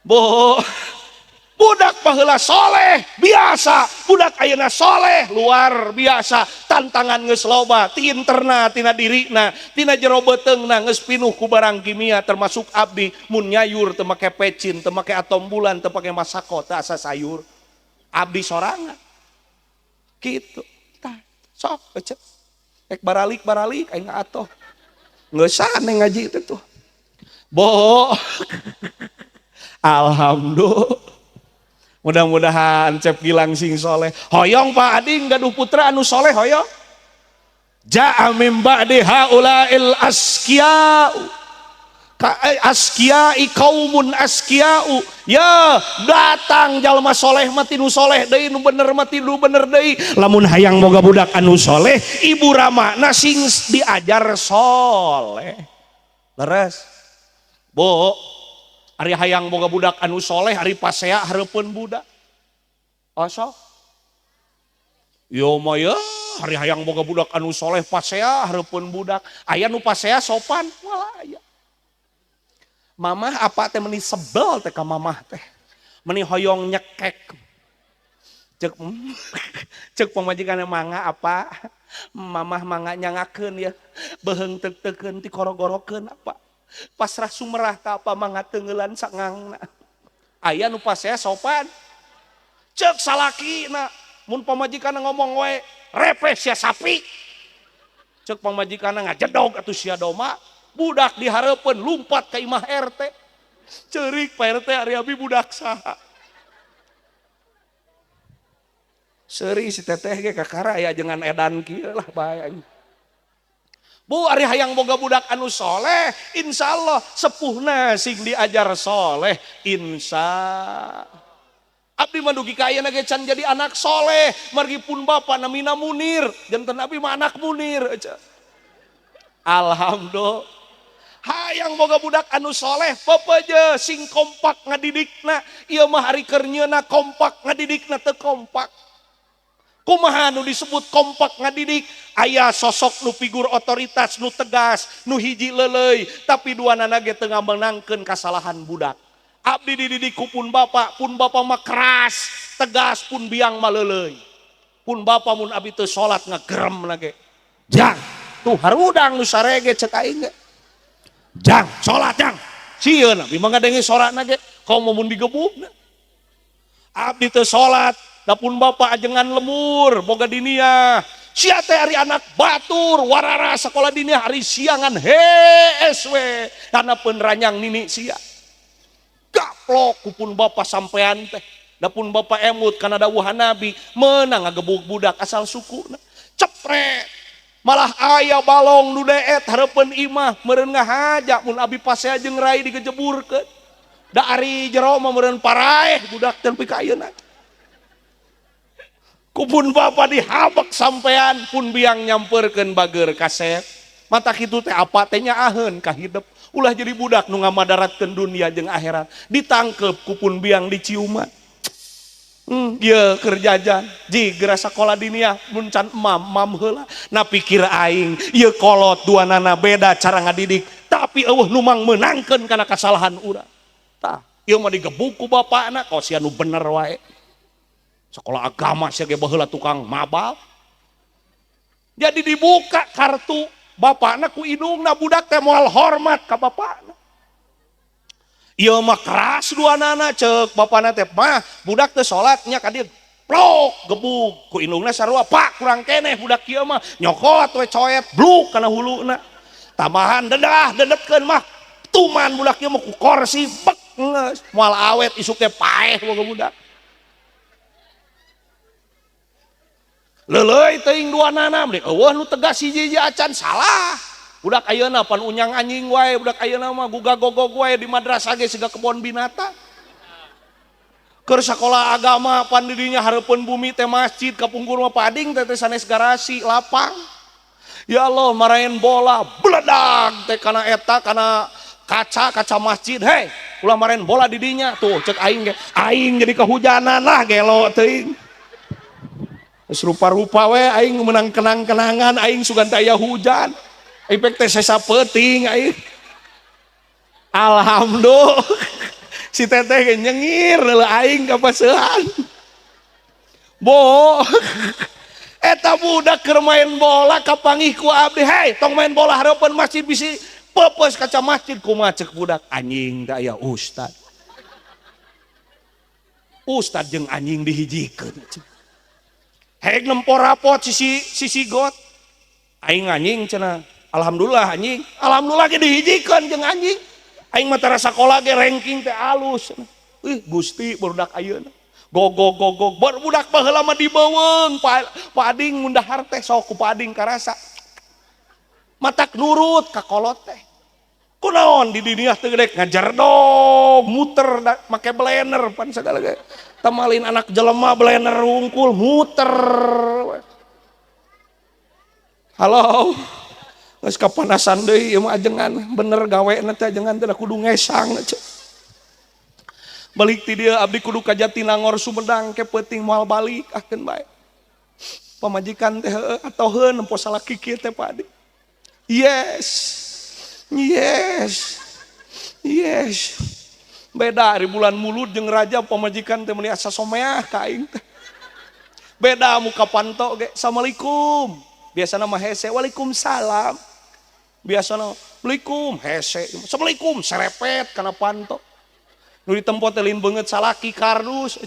boh budak baheula soleh biasa budak ayeuna soleh luar biasa tantangan geus loba ti interna tina dirina tina jero beuteungna geus pinuh ku barang kimia termasuk abdi mun nyayur teu make pecin teu make atom bulan teu make masako teu asa sayur abdi sorangan kitu tah sok ecet ek baralik aing atoh geus saneh ngaji teh tuh boh alhamdulillah mudah-mudahan cep Gilang sing soleh hoyong Pak Ading gaduh putra anu soleh hoyong ja'a min ba'di haula'il askiya'i qaumun askiya'u ya datang jalma soleh mati nu soleh deui nu bener mati nu bener deui lamun hayang boga budak anu soleh ibu ramana sing diajar soleh leres bo ari hayang boga budak anu soleh ari pasea hareupeun budak asa yo mah ya ari hayang boga budak anu soleh pasea hareupeun budak aya nu pasea sopan walah aya mamah apa teh meuni sebel teh ka mamah teh meuni hoyong nyekek cek pamajikan mangga apa mamah mangga nyangakeun ya beheung teu-teukeun ti korogorokeun apa pasrah sumerah ka apa mangga teungeulan sangangna aya nu pasea sopan cek salakina mun pamajikanna ngomong we repeh sia sapi cek pamajikanna ngajedog atuh sia doma budak dihareupeun lumpat ka imah RT ceurik Pak RT ari abi budak saha seuri si teteh ge kakara aya jangan edan kieu lah bae bu ari hayang boga budak anu soleh insyaallah sepuhna sing diajar soleh insya abdi mah dugi ka ayeuna ge can jadi anak soleh margi pun bapa namina Munir janten abdi mah anak Munir alhamdulillah hayang boga budak anu soleh pepeje sing kompak ngadidikna ieu mah ari keur nyieuna kompak ngadidikna teu kompak kumaha nu disebut kompak ngadidik aya sosok nu figur otoritas nu tegas nu hiji leuleuy tapi duanana ge teu ngamenangkeun kasalahan budak abdi dididik ku pun bapa mah keras tegas pun biang mah leuleuy pun bapa mun abdi teu salat ngageremna ge jang tuh harudang nu sarege cek aing ge jang salat jang sieun abdi mah ngadenge soratna ge komo mun digebugna abdi teu salat dapun bapa ajengan lemur boga dinia sia teh ari anak batur warara sakola dinia hari siangan HSW karena peneranyang nini sia gaplok kupun bapa sampean teh dapun bapa emut karena dawuhan Nabi menang ngagebug budak asal sukuna cepret malah aya balong nu deet hareupeun imah meureun ngahaja mun abi pasea jeung rai digejeburkeun da ari jero mah meureun paraeh budak teh nepi ka ayeuna kupun bapa dihabek sampean pun biang nyamperkeun bager kaset mata kitu teh apa teh nyaaheun ka hidup ulah jadi budak nu ngamadaratkeun dunia jeung akhirat ditangkep kupun biang diciuman ieu keur jajan jigra sakola dinia mun can mam heula na pikir aing ieu kolot duanana beda cara ngadidik tapi eueuh nu mang meunangkeun kana kasalahan urang tah ieu mah digebuk ku bapana kos sia nu bener wae sekolah agama sia ge baheula tukang mabal jadi dibuka kartu bapana ku indungna budak teh moal hormat ka bapana Ieu mah keras duanana cek bapana teh mah budak teh salat nya ka dieu plok gebug ku indungna sarua pak kurang keneh budak ieu mah nyokot we coet bluk kana huluna tambahan dedetkeun mah tuman budak ieu mah ku korsi bek geus moal awet isuk teh paeh boga budak leuleuy teuing duanana mending eueuh nu tegas hiji acan salah budak ayeuna pan unyang anjing wae budak ayeuna mah gugag-gogog wae di madrasah ge siga kebon binatang keur sakola agama pan di dinya hareupeun bumi teh masjid kapungkur mah pading teh sanes garasi lapang ya Allah marahin bola bledag teh kana eta kana kaca masjid hei ulah marahin bola di dinya tuh cek aing jadi kehujanan lah gelo teuing rupa-rupa we aing menang kenang-kenangan aing sugan teh aya hujan efek teh sesa peuting aing alhamdulillah si teteh nyengir leuh aing kapaseuhan bo eta budak keur main bola kapanggih ku abdi hei tong main bola hareupeun masjid bisi pepeus kaca masjid kumaha cek budak anjing da aya ustad jeung anjing dihijikeun hek nempor rapot sisi got aing anjing cenah alhamdulillah anjing alhamdulillah ge dihijikeun jeung anjing aing mah tara sakola ge ranking teh alus Gusti budak ayeuna gogog budak baheula mah dibeuweung pading mundahar teh sok ku pading karasa matak nurut ka kolot teh kunaon di dunia teh gede ngajar dong muter make blender pan sagala ge tamalin anak jelema blender wungkul muter halo geus kapanasan deui ieu mah ajengan bener gaweana teh ajengan teh kudu ngesang balik ti dieu abdi kudu ka Jatinangor Sumedang ke peuting moal balik ahkeun bae pamajikan teh atoheun empo salaki kieu teh padi yes beda di bulan Mulud jeung Rajab pamajikan teh meuli asa someah ka aing teh beda muka panto ge assalamualaikum biasana mah hese waalaikumsalam biasana waalaikum hese assalamualaikum serepet kana panto nu ditempo teh lin beungeut salaki kardus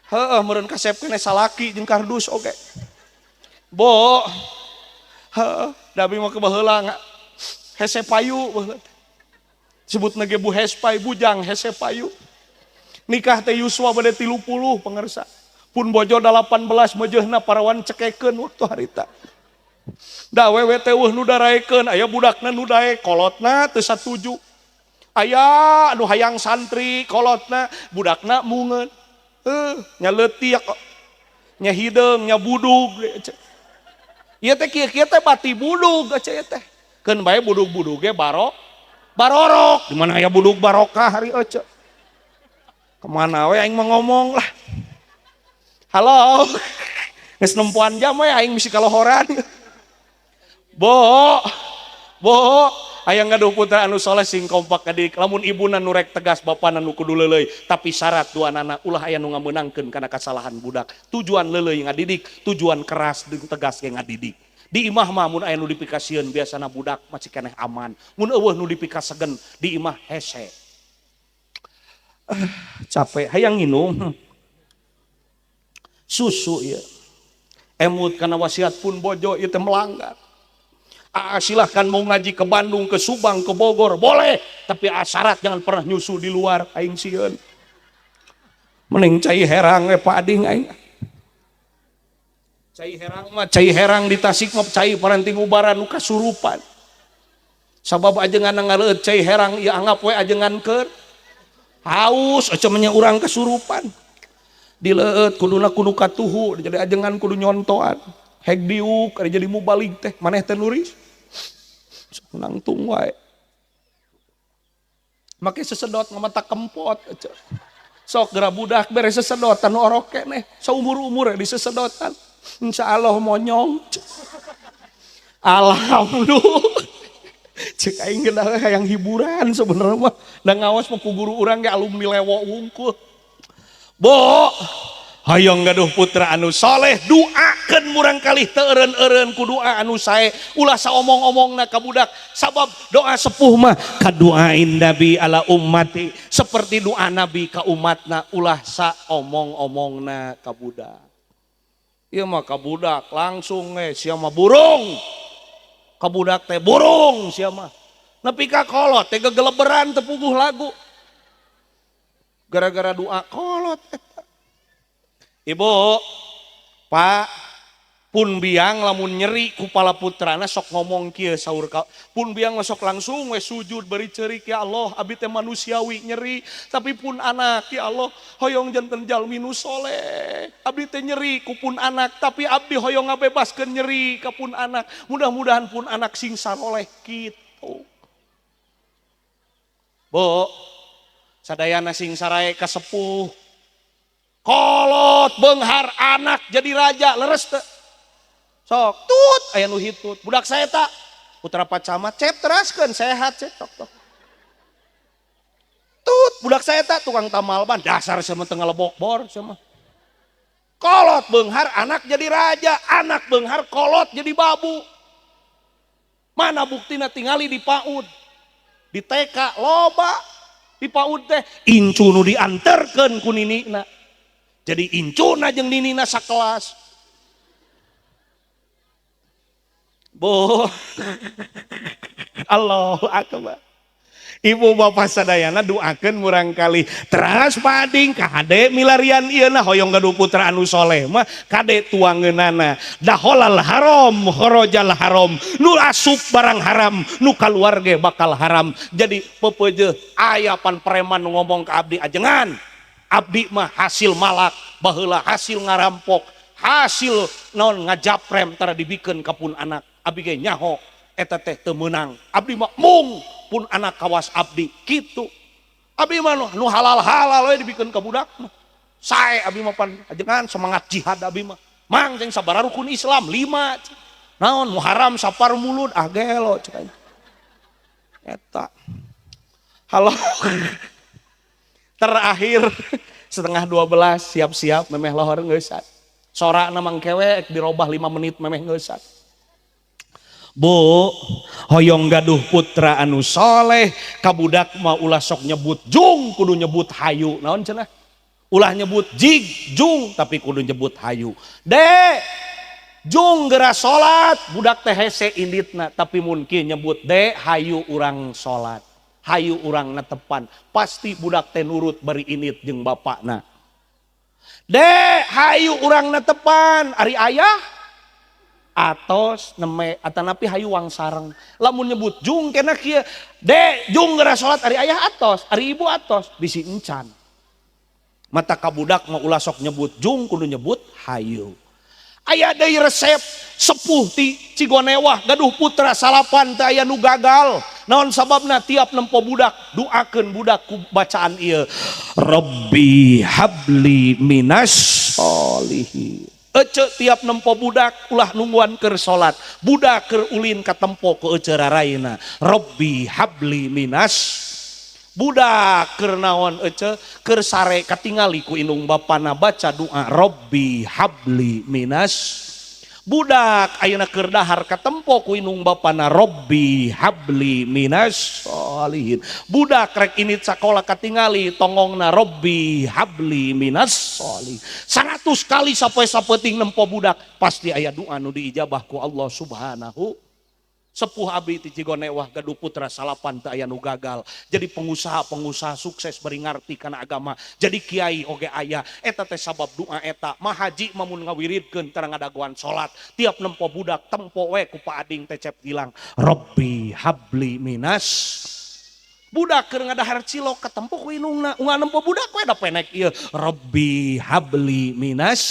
heueuh meureun kasep keneh salaki jeung kardus oge bo heueuh dabi mah kebaheula hese payu disebutna ge bu hespai bujang hese payu nikah teh yuswa bade 30 pangarsa pun bojo 18 meujeunna parawan cekekeun waktu harita da wewe teh nu daraekeun aya budakna nu dae kolotna teu satuju aya anu hayang santri kolotna budakna mungeun nya leutik nya hideung nya budug ieu teh kieu teh bati budug cenah teh keun bae budug-budug ge barorok di mana aya budug barokah hari ece kemana we aing mah ngomong lah halo geus 6 jam we aing misi kalohoran bo aya ngaduh putra anu soleh sing kompak kadik lamun ibuna nu rek tegas bapana nu kudu leuleuy tapi syarat duanana ulah aya nu ngameunangkeun kana kasalahan budak tujuan leuleuy ngadidik tujuan keras jeung tegas ge ngadidik di imah mah mun aya nu dipikasieun biasana budak masih keneh aman mun eueuh nu dipikasegeun di imah hese capek hayang nginum susu ya emut kana wasiat pun bojo ieu teh melanggar silahkan mau ngaji ke Bandung, ke Subang, ke Bogor, boleh. Tapi syarat jangan pernah nyusu di luar, aing sieun. Mending cai herang we pading aing. Cai herang mah cai herang di Tasik mah cai paranting ubaran nu kasurupan. Sabab ajengan ngaleut cai herang ieu anggap we ajengan keur haus ecemnya urang kasurupan. Dileut kuduna kudu katuhu, jadi ajengan kudu nyontoan. Hek diuk ada jadi mubalik teh maneh teh nuris. Nangtung wae make sesedot ngamata kempot sok geura budak beres sesedotan orok keneh saumur-umur disesedotan insyaallah monyong alhamdulillah cek aing geus hayang hiburan sebenarnya mah da ngawas mah ku guru urang ge alumni lewo wungkul bo Hoyong gaduh putra anu soleh, doakeun murang kalih teu eureun-eureun ku doa anu sae, ulah saomong-omongna ka budak. Sabab doa sepuh mah kaduain nabi ala ummati, seperti doa nabi ka umatna, ulah saomong-omongna ka budak. Ieu mah ka budak langsung sia mah burung. Ka budak teh burung sia mah. Nepi ka kolot teh gegeleberan teu puguh lagu. Gara-gara doa kolot eta. Ibu, Pak, pun biang lamun nyeri kupala putrana sok ngomong kieu saur ka. Pun biang sok langsung we sujud beri ceurik, ya Allah, abi teh manusiawi nyeri, tapi pun anak ya Allah, hoyong janten jalmi nu soleh. Abi teh nyeri ku pun anak, tapi abdi hoyong ngabebaskeun nyeri ka pun anak. Mudah-mudahan pun anak sing saloleh kitu. Bu, sadayana sing sarae kasepuh kolot beunghar anak jadi raja leres teu sok tut aya nu hitut budak saya tak putra pacamat cep teraskeun sehat cep tok tut budak saya tak tukang tamal ban dasar sama tengah lebok bor sama kolot beunghar anak jadi raja, anak beunghar kolot jadi babu. Mana buktina tingali di PAUD, di TK loba, di PAUD teh incu nu dianterkeun ku ninina jadi incuna jeung ninina sakelas. Bu, Allahu Akbar. Ibu bapak sadayana doakeun murang kali teras pading ka hade milarian ieu na hoyong gaduh putra anu soleh mah kade tuangeunana daholal haram kharajal haram, nu asup barang haram nu kaluar ge bakal haram. Jadi pepeujeuh aya pan preman nu ngomong ka abdi ajengan abdi mah hasil malak baheula hasil ngarampok hasil naon ngajaprem tara dibikeun ka pun anak abdi ge nyaho eta teh teu meunang abdi mah mung pun anak kawas abdi kitu. Abdi mah nu halal-halal we dibikeun ka budak mah sae abdi mah pan ajengan semangat jihad abdi mah mang jeung sabaraha rukun Islam 5 naon muharam sapar mulud gelo cek eta. Halo terakhir setengah 12 siap-siap memeh lohor ngeusat sorana mangkewek dirobah 5 menit memeh ngeusat. Bu, hoyong gaduh putra anu soleh kabudak mah ulah sok nyebut jung kudu nyebut hayu naon cenah ulah nyebut jig jung tapi kudu nyebut hayu. Dek jung geura salat budak teh hese inditna tapi mungkin nyebut dek hayu urang salat hayu urang netepan pasti budak teh nurut bari init jeung bapakna. Dek hayu urang netepan ari ayah atos neme atanapi hayu wang sareng. Lamun nyebut jung kena kieu dek jung geura salat ari ayah atos ari ibu atos bisi encan. Mata kabudak mah ulah sok nyebut jung kudu nyebut hayu. Aya deui resep sepuh ti Cigonewah gaduh putra salapan teh aya nu gagal. Naon sababna tiap nempo budak doakeun budak ku bacaan ieu Rabbi habli minas sholihin. Ece tiap nempo budak ulah nungguan keur salat budak keur ulin ka tempo ku ece raraina Rabbi habli minas budak keur naon ece keur sare katingali ku indung bapana baca doa Rabbi habli minas budak ayeuna keur dahar katempo ku indung bapana Rabbi habli minas sholihin. Budak rek init sakola katingali tongongna Rabbi habli minas sholihin. 100 kali sapoe-sapeting nempo budak pasti aya doa nu diijabah ku Allah Subhanahu. Sepuh abdi ti Cigonewah gaduh putra salapan teu aya nu gagal. Jadi pengusaha sukses beri ngarti kana agama. Jadi kiai oge aya. Eta teh sabab doa eta. Mah haji mamun ngawiridkeun tara ngadaguan salat. Tiap nempo budak tempo we ku Pak Ading teh cep gilang. Rabbi habli minas. Budak keur ngadahar cilok katempo ku inungna. Unggal nempo budak we da penek ieu. Rabbi habli minas.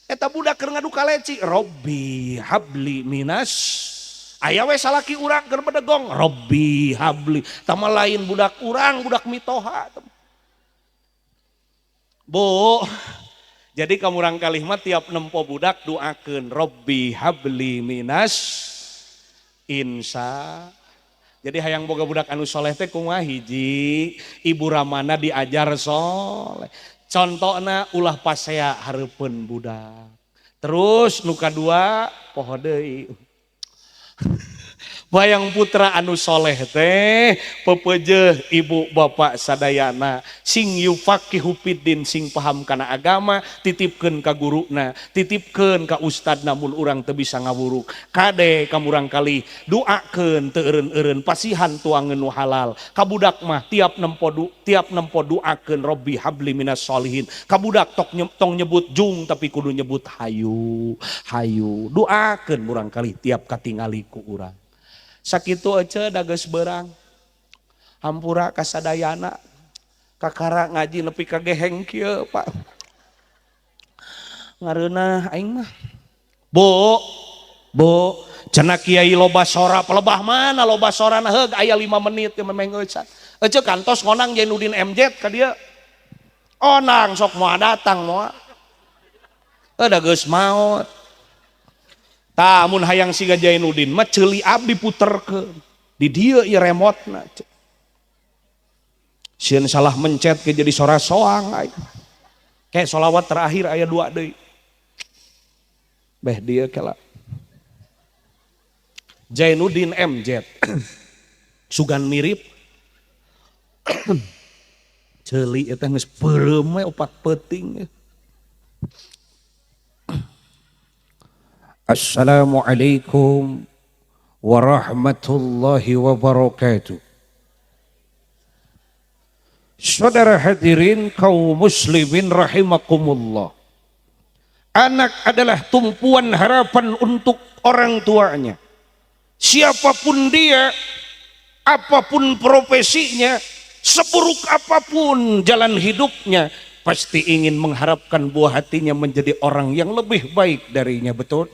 Eta budak keur ngadu kaleci. Rabbi habli minas. Aya we salaki urang keur bedegong Rabbi habli tama lain budak urang budak mitoha. Bu, jadi kamurang kalih mah tiap nempo budak doakeun Rabbi habli minas insya. Jadi hayang boga budak anu soleh teh kumaha hiji ibu ramana diajar soleh. Contohna ulah pasea hareupeun budak. Terus nu kadua poho deui. Bayang putra anu soleh teh pepeujeuh ibu bapak sadayana sing yufaqihu fiddin sing paham kana agama titipkeun ka guruna titipkeun ka ustadna mun urang teu bisa ngawuruk kade ka murang kali doakeun teu eureun-eureun pasihan tuangeun nu halal ka budak mah tiap nempo doakeun Robbi habli minas solihin ka budak tong nyebut jung tapi kudu nyebut hayu doakeun murang kali tiap katingali ku urang. Sakitu aja dages berang hampura kasadayana kakara ngaji nepi ka geheng kieu Pak ngareuna aing mah bo cenah kiai loba sora pelebah mana loba sorana heug aya 5 menit teh memeng eucan euceuk kantos ngonang Jainuddin MZ ka dieu onang sok moal datang moal dageus maot. Tamun hayang siga Jainuddin mah ceuli abdi puterkeun di dieu ieu remotna. Sieun salah mencet ke jadi sora soang aing. Kayak sholawat terakhir aya 2 deui. Beh dieu kela. Jainuddin MZ. Sugan mirip. Ceuli eta geus peureum we 4 peuting. Assalamualaikum warahmatullahi wabarakatuh. Saudara hadirin kaum muslimin rahimakumullah. Anak adalah tumpuan harapan untuk orang tuanya. Siapapun dia, apapun profesinya, seburuk apapun jalan hidupnya, pasti ingin mengharapkan buah hatinya menjadi orang yang lebih baik darinya, betul?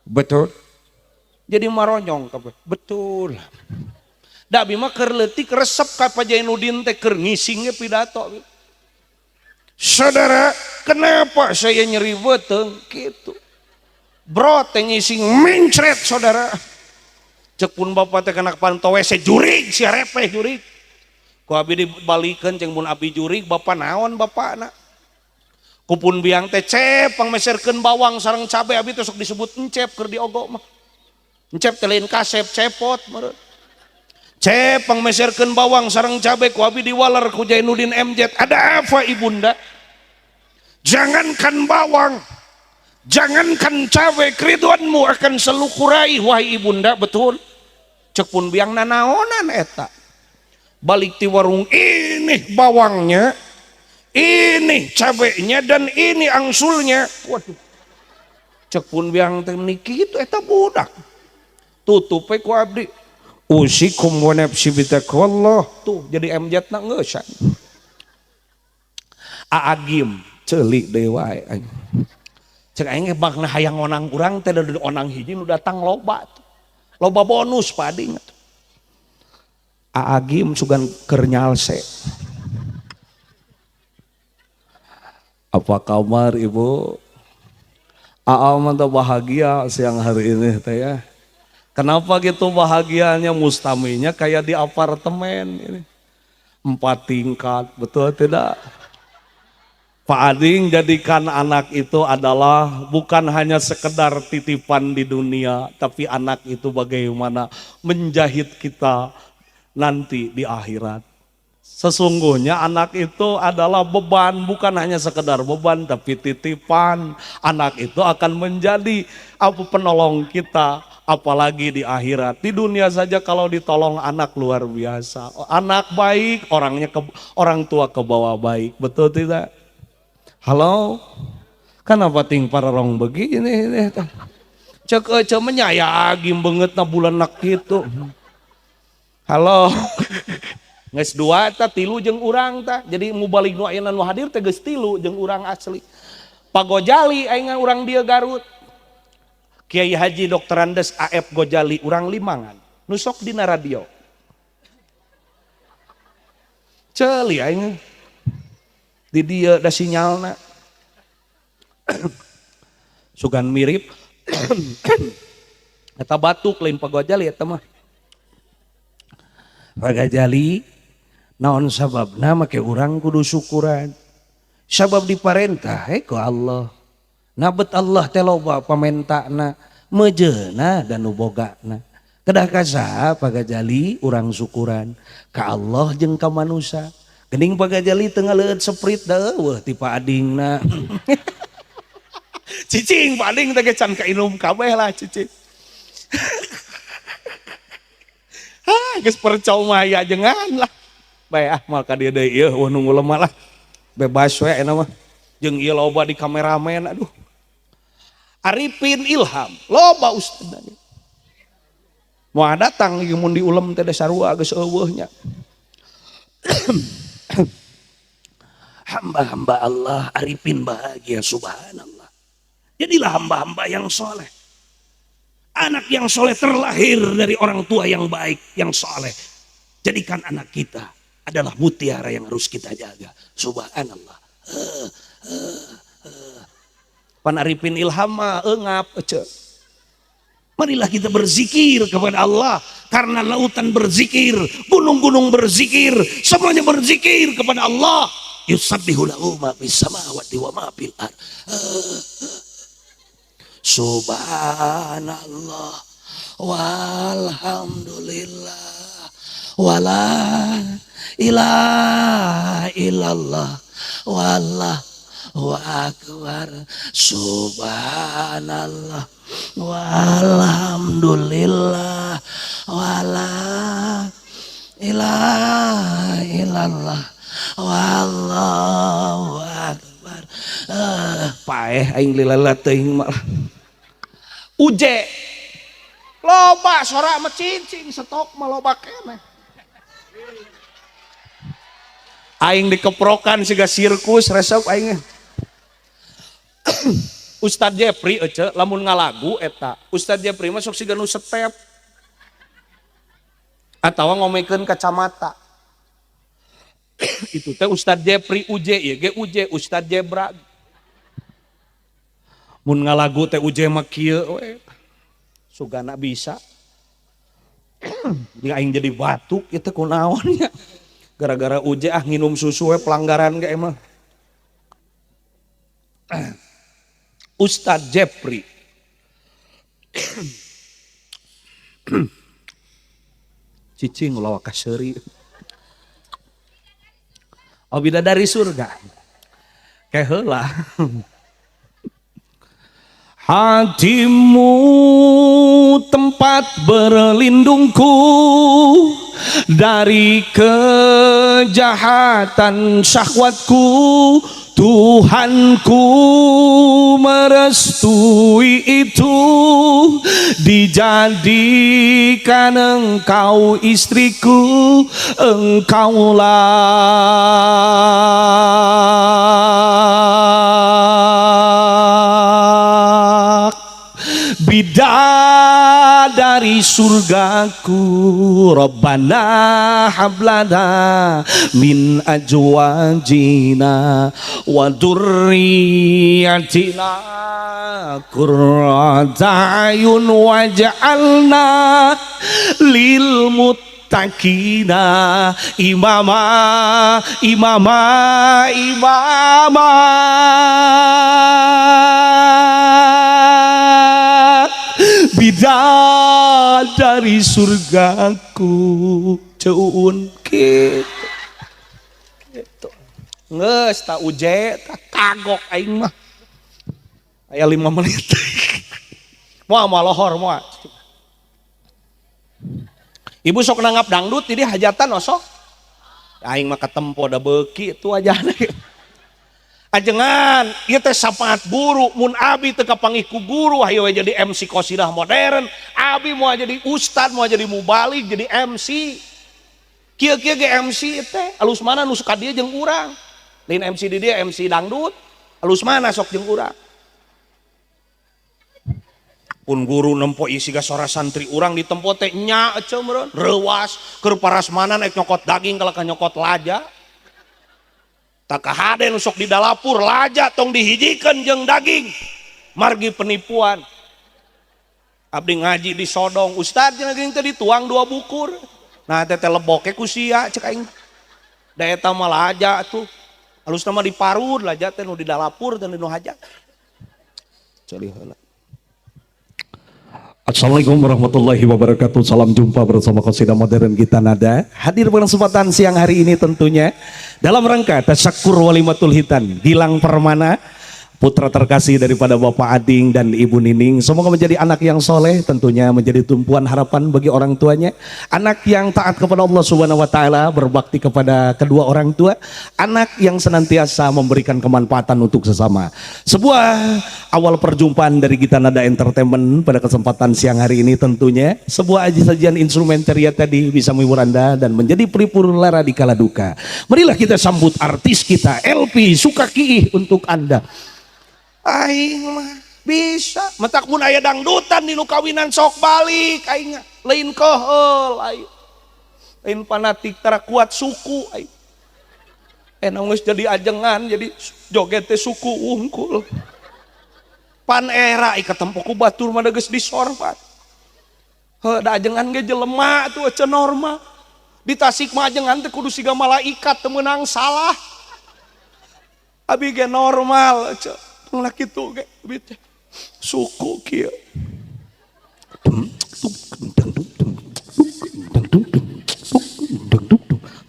Betul. Jadi maronyong kabeh. Betul. Da abi mah keur leutik resep ka Pak Jainuddin teh keur ngising pidato. Saudara, kenapa saya nyeri beuteung kitu? Bro teh ngising mencret saudara. Cek pun bapak teh kana pantau we jurig sia repeh jurig. Ku abi dibalikeun jeung mun abi jurig bapak naon bapakna? Kupun biang teh cep pangmeserkeun bawang sareng cabe abi teh sok disebut encep keur diogo mah. Encep teh lain kasep cepot meureun. Cep pangmeserkeun bawang sareng cabe ku abi diwaler ku Jainuddin MZ. Ada apa ibunda? Jangankan bawang, jangankan cabe, keriduanmu akan selukurai wahai ibunda, betul? Cek pun biang nanaonan eta. Balik ti warung ini bawangnya, ini cabenya dan ini angsulnya. Waduh. Cek pun biang teh niki kitu eta budak. Tutup ku abdi. Usikum wa nafsi bitaqwallah. Tuh jadi MZ na ngeusan. Aagim ceuli deui wae aing. Cek aing ge bakna hayang onang urang teh da onang hiji nu datang loba. Loba bonus pading. Aagim sugan keur nyalse. Apa kabar ibu? Aa mah bahagia siang hari ini teh ya. Kenapa gitu bahagianya mustaminya kayak di apartemen ini. 4 tingkat, betul tidak? Pak Ading jadikan anak itu adalah bukan hanya sekedar titipan di dunia, tapi anak itu bagaimana menjahit kita nanti di akhirat. Sesungguhnya anak itu adalah beban, bukan hanya sekedar beban tapi titipan. Anak itu akan menjadi penolong kita, apalagi di akhirat. Di dunia saja kalau ditolong anak luar biasa. Anak baik, orang tua kebawa baik, betul tidak? Halo, kenapa ting pararong begini? Cek menyayagi banget na bulan nak gitu. Halo. Geus 2 ta 3 jeung urang ta. Jadi mu balik nu ayeuna nu hadir teh geus 3 jeung urang asli. Pak Gojali aing urang dia Garut. Kiai Haji Dr. Andes AF Gojali urang Limangan. Nu sok dina radio. Ceuli aing di dieu da sinyalna. Sugan mirip. Eta batuk lain Pak Gojali eta mah. Pak Gojali naon sababna make urang kudu syukuran. sabab diparentah ku Allah. Nabet Allah teh loba pamentana mejeuna dan nu bogana. Kedah ka saha pagajali urang syukuran ka Allah jeung ka manusia. Geuning pagajali teu ngaleut seprit da eueuh ti Pak Adingna. Cicing Pak Ading teh can kainum kabeh lah cicing. Geus percaya jengan lah. Bae mal ka dieu deui ieu nu lemah lah. Bebas we eta mah. Jeung ieu loba di kameramen aduh. Arifin Ilham loba ustadna. Moal datang ieu mun diulem teh sarua geus eueuhnya. Hamba-hamba Allah arifin bahagia subhanallah. Jadilah hamba-hamba yang soleh. Anak yang soleh terlahir dari orang tua yang baik, yang soleh. Jadikan anak kita adalah mutiara yang harus kita jaga. Subhanallah. Pan Arifin Ilham mah engap ece. Marilah kita berzikir kepada Allah. Karena lautan berzikir, gunung-gunung berzikir, semuanya berzikir kepada Allah. Yusabbihu lahu ma fis samawati wa ma fil ardh. Subhanallah walhamdulillah wala ilaha illallah wallahu akbar. Subhanallah walhamdulillah wala ilaha illallah wallahu akbar. Paeh aing lilala teuing mah. Uje loba sora mah cincing stok mah loba keneh. Aing dikeprokan siga sirkus resep aing. Ustadz Jepri ece lamun ngalagu eta Ustadz Jepri mah sok siga nu step atawa ngomekeun kacamata. Itu teh Ustadz Jepri uje ieu ge uje Ustadz Jebra. Mun ngalagu teh uje mah kieu we. Sugana bisa. Dia aing jadi batuk itu kunaon nya. Gara-gara uje nginum susu we pelanggaran ge emang. Ustadz Jepri. Cicing ulah ka seuri. Oh bidadari surga. Kayak heula. Hatimu tempat berlindungku dari kejahatan syahwatku. Tuhanku merestui itu, dijadikan engkau istriku, engkaulah bidadari surgaku. Rabbana hablana min ajwajina wa dzurriyyatina qurrata ayun waj'alna lil muttaqina imama imama imama. Bidadari surgaku ceun gitu. Ngeus tak uje tak kagok aing mah aya 5 menit. Moal lohor moal. Ibu sok nangap dangdut jadi hajatan osok. Aing mah katempo da beuki tu wajahna. Ajengan ieu teh sapaat guru mun abi teu kapanggih ku guru hayu jadi MC qasidah modern, abi moal jadi ustad, moal jadi mubalik, jadi MC. Kieu-kieu ge MC teh alus mana nu suka dieu jeung urang. Lain MC di dia MC dangdut, alus mana sok jeung urang. Pun guru nempo isi sora santri urang di tempo teh nya ece meureun, reuwas keur parasmanan ek nyokot daging kalau ka nyokot laja. Tak kahaden sok di dalapur laja tong dihijikeun jeung daging margi penipuan. Abdi ngaji di sodong ustad jeung geuning teh dituang 2 bukur. Nah teh lebok ku sia cek aing. Da eta mah laja tuh Halus nama di parud lah teh nu di dalapur teh nu hajat. Cari heula. Assalamualaikum warahmatullahi wabarakatuh. Salam jumpa bersama Qasidah Modern Gita Nada. Hadir pada kesempatan siang hari ini tentunya dalam rangka Tasyakur Walimatul Hitan Gilang Permana, putra terkasih daripada Bapak Ading dan Ibu Nining. Semoga menjadi anak yang soleh, tentunya menjadi tumpuan harapan bagi orang tuanya. Anak yang taat kepada Allah Subhanahu wa Ta'ala, berbakti kepada kedua orang tua. Anak yang senantiasa memberikan kemanfaatan untuk sesama. Sebuah awal perjumpaan dari Gita Nada Entertainment pada kesempatan siang hari ini tentunya. Sebuah sajian instrumen ceria tadi bisa menghibur Anda dan menjadi pelipur lara di kala duka. Marilah kita sambut artis kita, LP Sukakiih untuk Anda. Aing mah bisa mentak mun aya dangdutan di nu kawinan sok balik aing lain keheul aing lain fanatik tara kuat suku aing enang geus jadi ajengan jadi joget teh suku unggul pan era ieu ketempo ku batur mah geus disorbat heuh da ajengan ge jelema atuh ece normal di Tasik mah ajengan teh kudu siga malaikat teu meunang salah abi ge normal ece laki tuh kayak gitu suku kia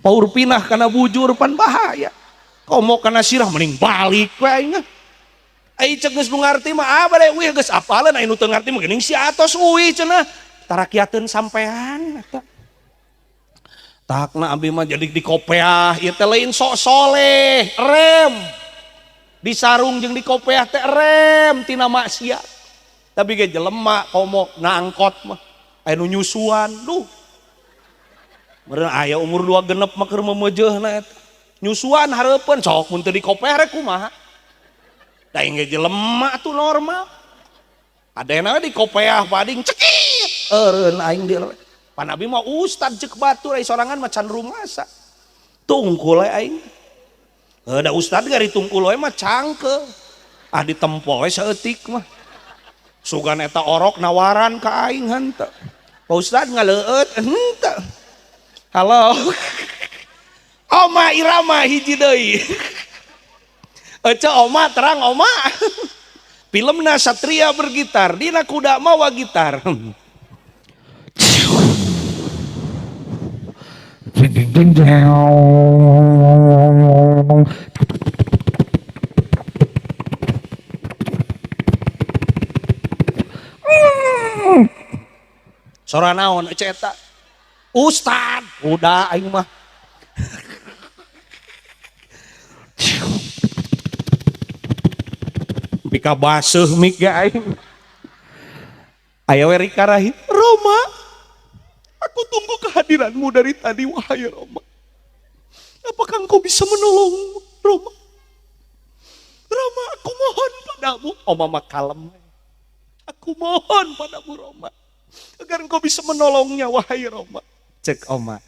paur pinah karena bujur pan bahaya kau mau karena sirah mending balik kayaknya ai cek geus nu ngarti mah abade wih geus apalan ai nu teu ngarti mah geuning si atos uih cenah tarakiateun sampean eta takna abi mah jadi di kopeah ieu teh lain sok soleh rem di sarung jeung di kopeah teh rem tina maksiat tapi ge jelema komo na angkot mah aya nu nyusuan duh meureun aya umur 2 genep mah keur memejeuna eta nyusuan hareupeun sok mun teu di kopeah rek kumaha da ge jelema tuh normal adena di kopeah pading cekit eureun aing di pan abi mah ustad ceuk batur ai sorangan mah can rumasa tungkul aing da ustad gari tungkul we mah cangke ditempo we saeutik mah sugan eta orok nawaran ka aing henteu Pak Ustad ngaleueut henteu halo Oma Irama hiji deui ece Oma terang Oma filmna Satria Bergitar dina kuda mawa gitar sora naon ece eta Ustad udah aing mah pika baseuh mik ge aing aya we Rika Rahim Roma aku tunggu kehadiranmu dari tadi wahai Roma apakah engkau bisa menolongmu Roma Roma aku mohon padamu Oma mah kalem aku mohon padamu Roma agar engkau bisa menolongnya wahai Roma cek Oma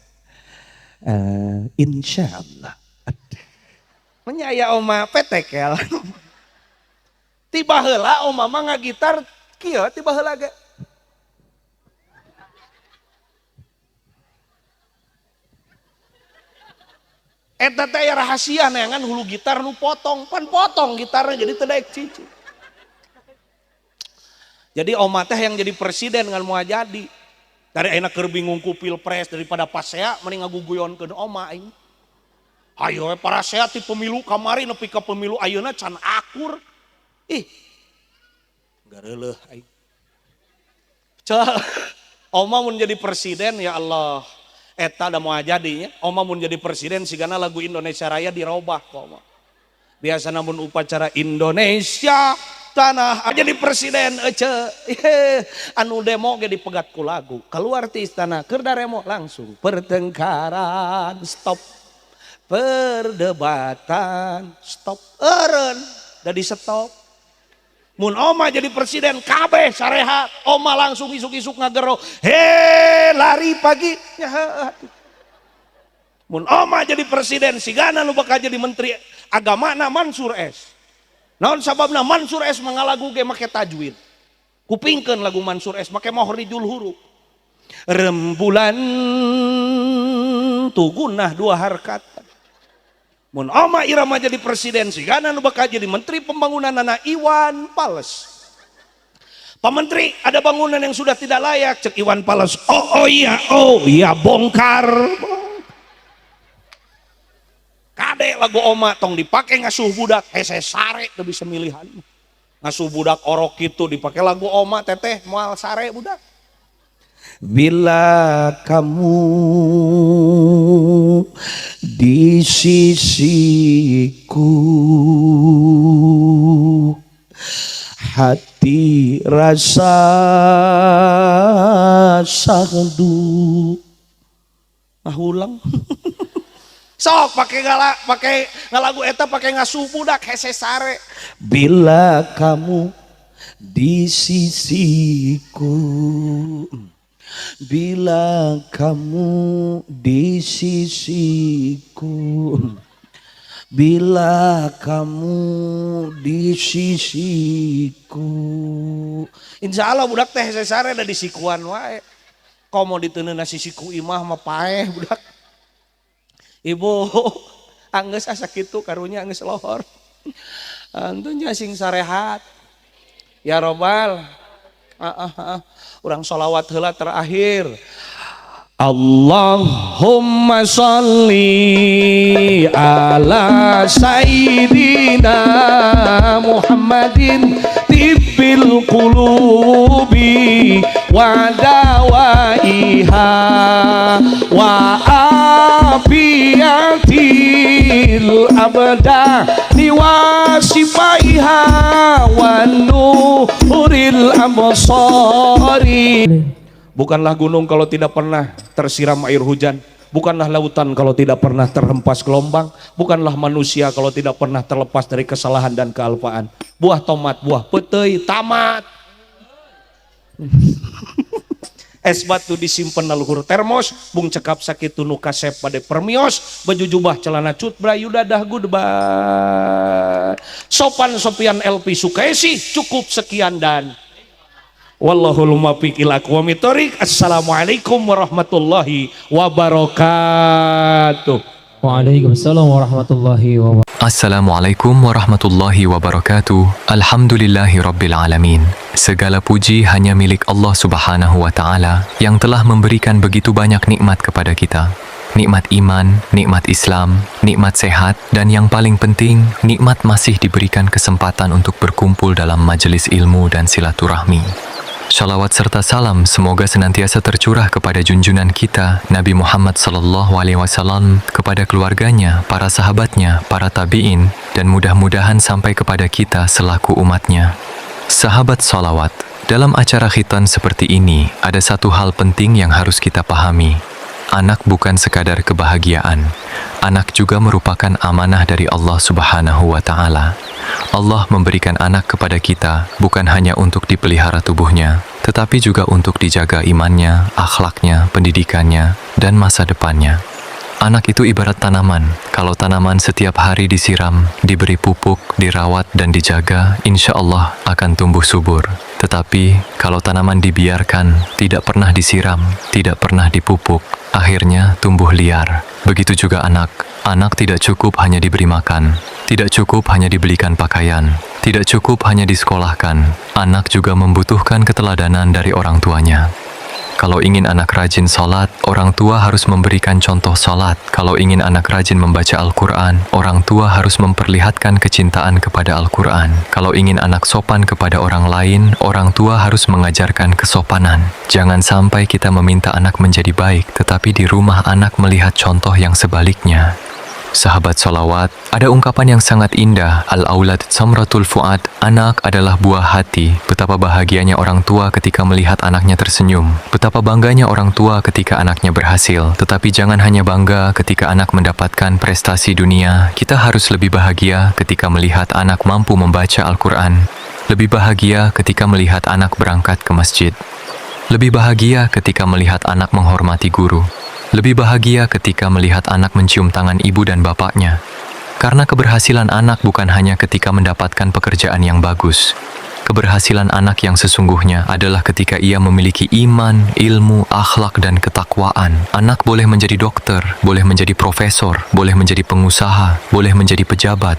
insyaallah menyaya Oma petekel tiba heula Oma mah ngagitar kieu tiba heula ge eta teh rahasia neangan hulu gitar nu potong pan potong gitarnya jadi teu daek cici jadi Oma teh yang jadi presiden ngan moal jadi dari ayeuna keur bingung ku pilpres daripada pasea mending ngaguguyonkeun Oma aing hayo we parasea ti pemilu kamari nepi ka pemilu ayeuna can akur ih gareuleuh aing Oma mun jadi presiden ya Allah eta da moal jadinya Oma mun jadi presiden sigana lagu Indonesia Raya dirobah kok Oma biasa namun upacara Indonesia tanah jadi presiden ece anu demo ge dipegat ku lagu keluar ti istana keur daremo langsung pertengkaran stop perdebatan stop eureun da di stop mun Oma jadi presiden kabeh sarehat Oma langsung isuk-isuk ngagero he lari pagi ya mun Oma jadi presiden sigana nu bakal jadi menteri agama na Mansur S naon sababna Mansur S mangalagu ge make tajwid kupingkeun lagu Mansur S make mahrijul huruf rembulan tugunah 2 harkat Mun Oma Irama jadi presiden sigana nu bakal jadi menteri pembangunan nana Iwan Fals. Pak Menteri, ada bangunan yang sudah tidak layak, cek Iwan Fals. Oh iya bongkar. Kade lagu Oma tong dipakai ngasuh budak hese sare teu bisa milihan. Ngasuh budak orok itu dipakai lagu Oma teteh moal sare budak. Bila kamu di sisiku, hati rasa sahdu. Ulang. Sok pakai ngalagu eta pakai ngasuh budak hese sare. Bila kamu di sisiku, bila kamu di sisiku, bila kamu di sisiku. Insya Allah budak teh hese sare da di sikuan wae. Komo diteuneuh sisiku imah mah paeh budak. Ibu anggeus asa kitu karunya anggeus lohor. Antunya sing sarehat. Ya Robbal. Urang sholawat heula terakhir. Allahumma sholli ala sayyidina Muhammadin tibbil qulubi wa dawaiha wa afiyatil abdani wa sifaiha wa nuril absari. Bukanlah gunung kalau tidak pernah tersiram air hujan. Bukanlah lautan kalau tidak pernah terhempas gelombang. Bukanlah manusia kalau tidak pernah terlepas dari kesalahan dan kealpaan. Buah tomat, buah petei, tamat. Es batu disimpan na luhur termos. Bung cekap sakit tunu kasep pada permios. Baju jubah celana cut brayu dadah goodbye. Sopan sopian LP Sukaisi. Cukup sekian dan wallahul muwaffiq ila aqwamit thoriq. Assalamualaikum warahmatullahi wabarakatuh. Waalaikumsalam warahmatullahi wabarakatuh. Assalamualaikum warahmatullahi wabarakatuh. Alhamdulillahi rabbil alamin. Segala puji hanya milik Allah subhanahu wa ta'ala yang telah memberikan begitu banyak nikmat kepada kita. Nikmat iman, nikmat Islam, nikmat sehat, dan yang paling penting, nikmat masih diberikan kesempatan untuk berkumpul dalam majelis ilmu dan silaturahmi. Shalawat serta salam semoga senantiasa tercurah kepada junjungan kita Nabi Muhammad SAW, kepada keluarganya, para sahabatnya, para tabi'in, dan mudah-mudahan sampai kepada kita selaku umatnya. Sahabat sholawat, dalam acara khitan seperti ini ada satu hal penting yang harus kita pahami. Anak bukan sekadar kebahagiaan. Anak juga merupakan amanah dari Allah Subhanahu wa Ta'ala. Allah memberikan anak kepada kita bukan hanya untuk dipelihara tubuhnya, tetapi juga untuk dijaga imannya, akhlaknya, pendidikannya, dan masa depannya. Anak itu ibarat tanaman. Kalau tanaman setiap hari disiram, diberi pupuk, dirawat, dan dijaga, insya Allah akan tumbuh subur. Tetapi kalau tanaman dibiarkan, tidak pernah disiram, tidak pernah dipupuk, akhirnya tumbuh liar. Begitu juga anak. Anak tidak cukup hanya diberi makan, tidak cukup hanya dibelikan pakaian, tidak cukup hanya disekolahkan. Anak juga membutuhkan keteladanan dari orang tuanya. Kalau ingin anak rajin sholat, orang tua harus memberikan contoh sholat. Kalau ingin anak rajin membaca Al-Quran, orang tua harus memperlihatkan kecintaan kepada Al-Quran. Kalau ingin anak sopan kepada orang lain, orang tua harus mengajarkan kesopanan. Jangan sampai kita meminta anak menjadi baik, tetapi di rumah anak melihat contoh yang sebaliknya. Sahabat sholawat, ada ungkapan yang sangat indah, Al-Aulad Samratul Fuad, anak adalah buah hati. Betapa bahagianya orang tua ketika melihat anaknya tersenyum. Betapa bangganya orang tua ketika anaknya berhasil. Tetapi jangan hanya bangga ketika anak mendapatkan prestasi dunia. Kita harus lebih bahagia ketika melihat anak mampu membaca Al-Quran. Lebih bahagia ketika melihat anak berangkat ke masjid. Lebih bahagia ketika melihat anak menghormati guru. Lebih bahagia ketika melihat anak mencium tangan ibu dan bapaknya. Karena keberhasilan anak bukan hanya ketika mendapatkan pekerjaan yang bagus. Keberhasilan anak yang sesungguhnya adalah ketika ia memiliki iman, ilmu, akhlak, dan ketakwaan. Anak boleh menjadi dokter, boleh menjadi profesor, boleh menjadi pengusaha, boleh menjadi pejabat,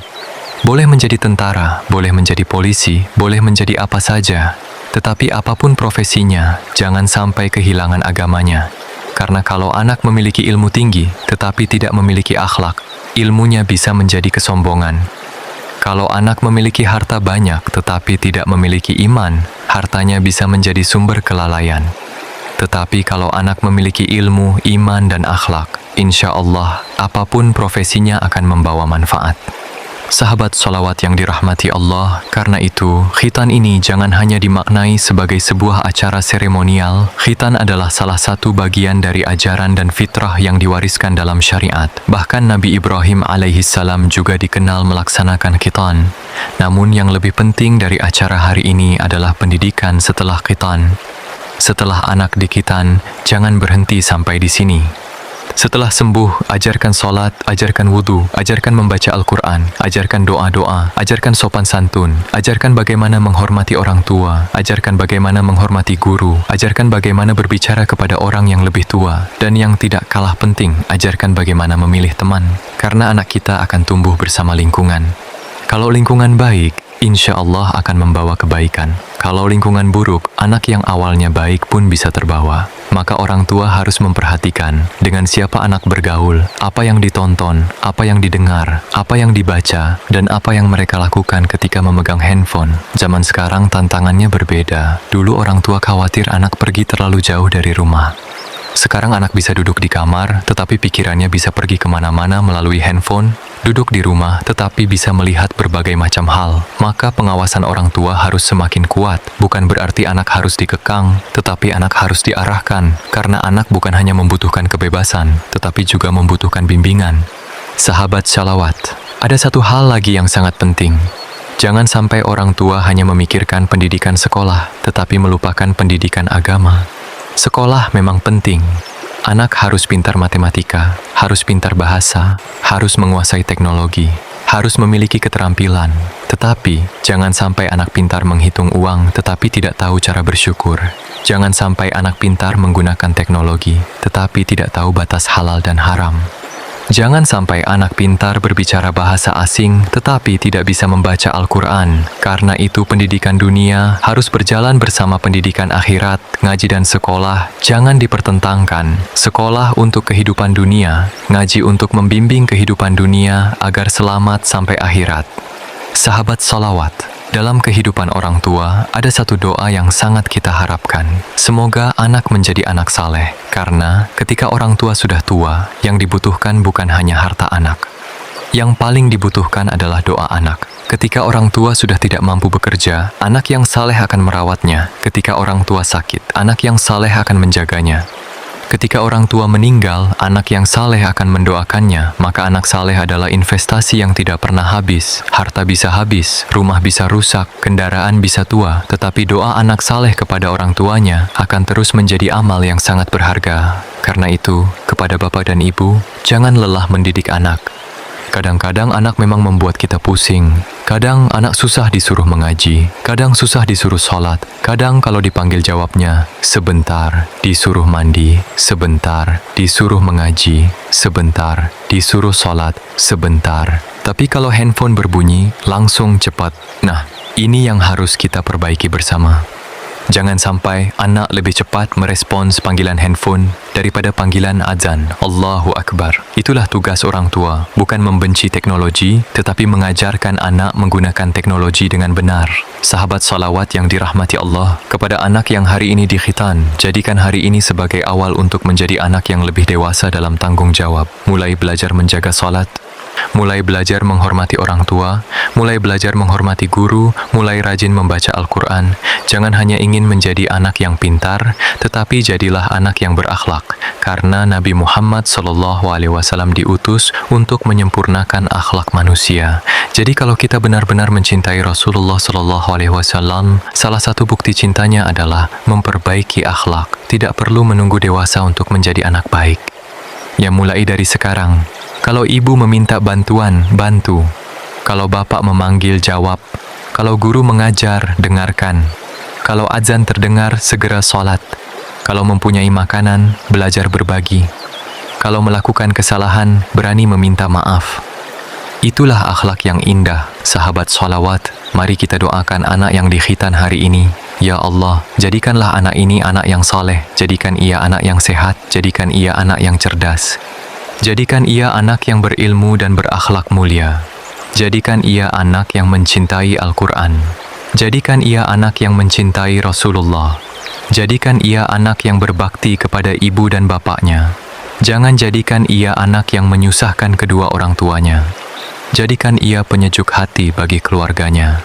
boleh menjadi tentara, boleh menjadi polisi, boleh menjadi apa saja. Tetapi apapun profesinya, jangan sampai kehilangan agamanya. Karena kalau anak memiliki ilmu tinggi, tetapi tidak memiliki akhlak, ilmunya bisa menjadi kesombongan. Kalau anak memiliki harta banyak tetapi tidak memiliki iman, hartanya bisa menjadi sumber kelalaian. Tetapi kalau anak memiliki ilmu, iman, dan akhlak, insya Allah, apapun profesinya akan membawa manfaat. Sahabat sholawat yang dirahmati Allah, karena itu, khitan ini jangan hanya dimaknai sebagai sebuah acara seremonial. Khitan adalah salah satu bagian dari ajaran dan fitrah yang diwariskan dalam syariat. Bahkan Nabi Ibrahim alaihissalam juga dikenal melaksanakan khitan. Namun yang lebih penting dari acara hari ini adalah pendidikan setelah khitan. Setelah anak dikhitan, jangan berhenti sampai di sini. Setelah sembuh, ajarkan sholat, ajarkan wudhu, ajarkan membaca Al-Quran, ajarkan doa-doa, ajarkan sopan santun, ajarkan bagaimana menghormati orang tua, ajarkan bagaimana menghormati guru, ajarkan bagaimana berbicara kepada orang yang lebih tua, dan yang tidak kalah penting, ajarkan bagaimana memilih teman, karena anak kita akan tumbuh bersama lingkungan. Kalau lingkungan baik, insya Allah akan membawa kebaikan. Kalau lingkungan buruk, anak yang awalnya baik pun bisa terbawa. Maka orang tua harus memperhatikan dengan siapa anak bergaul, apa yang ditonton, apa yang didengar, apa yang dibaca, dan apa yang mereka lakukan ketika memegang handphone. Zaman sekarang tantangannya berbeda. Dulu orang tua khawatir anak pergi terlalu jauh dari rumah. Sekarang anak bisa duduk di kamar, tetapi pikirannya bisa pergi kemana-mana melalui handphone. Duduk di rumah, tetapi bisa melihat berbagai macam hal. Maka pengawasan orang tua harus semakin kuat. Bukan berarti anak harus dikekang, tetapi anak harus diarahkan. Karena anak bukan hanya membutuhkan kebebasan, tetapi juga membutuhkan bimbingan. Sahabat shalawat, ada satu hal lagi yang sangat penting. Jangan sampai orang tua hanya memikirkan pendidikan sekolah, tetapi melupakan pendidikan agama. Sekolah memang penting. Anak harus pintar matematika, harus pintar bahasa, harus menguasai teknologi, harus memiliki keterampilan. Tetapi, jangan sampai anak pintar menghitung uang tetapi tidak tahu cara bersyukur. Jangan sampai anak pintar menggunakan teknologi tetapi tidak tahu batas halal dan haram. Jangan sampai anak pintar berbicara bahasa asing tetapi tidak bisa membaca Al-Quran. Karena itu pendidikan dunia harus berjalan bersama pendidikan akhirat. Ngaji dan sekolah jangan dipertentangkan. Sekolah untuk kehidupan dunia, ngaji untuk membimbing kehidupan dunia agar selamat sampai akhirat. Sahabat salawat, dalam kehidupan orang tua, ada satu doa yang sangat kita harapkan. Semoga anak menjadi anak saleh, karena ketika orang tua sudah tua, yang dibutuhkan bukan hanya harta anak. Yang paling dibutuhkan adalah doa anak. Ketika orang tua sudah tidak mampu bekerja, anak yang saleh akan merawatnya. Ketika orang tua sakit, anak yang saleh akan menjaganya. Ketika orang tua meninggal, anak yang saleh akan mendoakannya, maka anak saleh adalah investasi yang tidak pernah habis. Harta bisa habis, rumah bisa rusak, kendaraan bisa tua, tetapi doa anak saleh kepada orang tuanya akan terus menjadi amal yang sangat berharga. Karena itu, kepada bapak dan ibu, jangan lelah mendidik anak. Kadang-kadang anak memang membuat kita pusing. Kadang anak susah disuruh mengaji, kadang susah disuruh sholat, kadang kalau dipanggil jawabnya, sebentar, disuruh mandi, sebentar, disuruh mengaji, sebentar, disuruh sholat, sebentar. Tapi kalau handphone berbunyi, langsung cepat. Nah, ini yang harus kita perbaiki bersama. Jangan sampai anak lebih cepat merespons panggilan handphone daripada panggilan azan. Allahu Akbar. Itulah tugas orang tua, bukan membenci teknologi, tetapi mengajarkan anak menggunakan teknologi dengan benar. Sahabat salawat yang dirahmati Allah, kepada anak yang hari ini dikhitan, jadikan hari ini sebagai awal untuk menjadi anak yang lebih dewasa dalam tanggung jawab. Mulai belajar menjaga salat, mulai belajar menghormati orang tua, mulai belajar menghormati guru, mulai rajin membaca Al-Quran. Jangan hanya ingin menjadi anak yang pintar, tetapi jadilah anak yang berakhlak. Karena Nabi Muhammad SAW diutus untuk menyempurnakan akhlak manusia. Jadi kalau kita benar-benar mencintai Rasulullah SAW, salah satu bukti cintanya adalah memperbaiki akhlak. Tidak perlu menunggu dewasa untuk menjadi anak baik. Ya mulai dari sekarang. Kalau ibu meminta bantuan, bantu. Kalau bapak memanggil, jawab. Kalau guru mengajar, dengarkan. Kalau azan terdengar, segera sholat. Kalau mempunyai makanan, belajar berbagi. Kalau melakukan kesalahan, berani meminta maaf. Itulah akhlak yang indah, sahabat sholawat. Mari kita doakan anak yang dikhitan hari ini. Ya Allah, jadikanlah anak ini anak yang saleh, jadikan ia anak yang sehat, jadikan ia anak yang cerdas. Jadikan ia anak yang berilmu dan berakhlak mulia. Jadikan ia anak yang mencintai Al-Quran. Jadikan ia anak yang mencintai Rasulullah. Jadikan ia anak yang berbakti kepada ibu dan bapaknya. Jangan jadikan ia anak yang menyusahkan kedua orang tuanya. Jadikan ia penyejuk hati bagi keluarganya.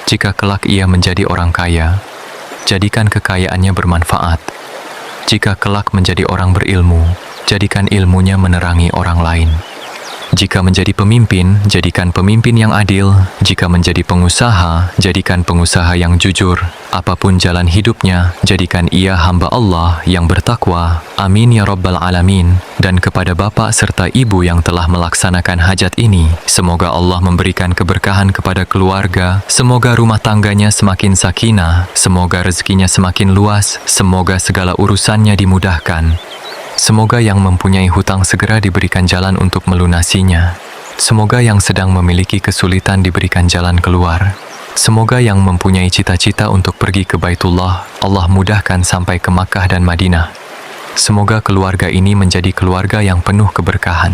Jika kelak ia menjadi orang kaya, jadikan kekayaannya bermanfaat. Jika kelak menjadi orang berilmu, jadikan ilmunya menerangi orang lain. Jika menjadi pemimpin, jadikan pemimpin yang adil. Jika menjadi pengusaha, jadikan pengusaha yang jujur. Apapun jalan hidupnya, jadikan ia hamba Allah yang bertakwa. Amin ya Rabbal Alamin. Dan kepada bapak serta ibu yang telah melaksanakan hajat ini, semoga Allah memberikan keberkahan kepada keluarga. Semoga rumah tangganya semakin sakinah. Semoga rezekinya semakin luas. Semoga segala urusannya dimudahkan. Semoga yang mempunyai hutang segera diberikan jalan untuk melunasinya. Semoga yang sedang memiliki kesulitan diberikan jalan keluar. Semoga yang mempunyai cita-cita untuk pergi ke Baitullah, Allah mudahkan sampai ke Makkah dan Madinah. Semoga keluarga ini menjadi keluarga yang penuh keberkahan.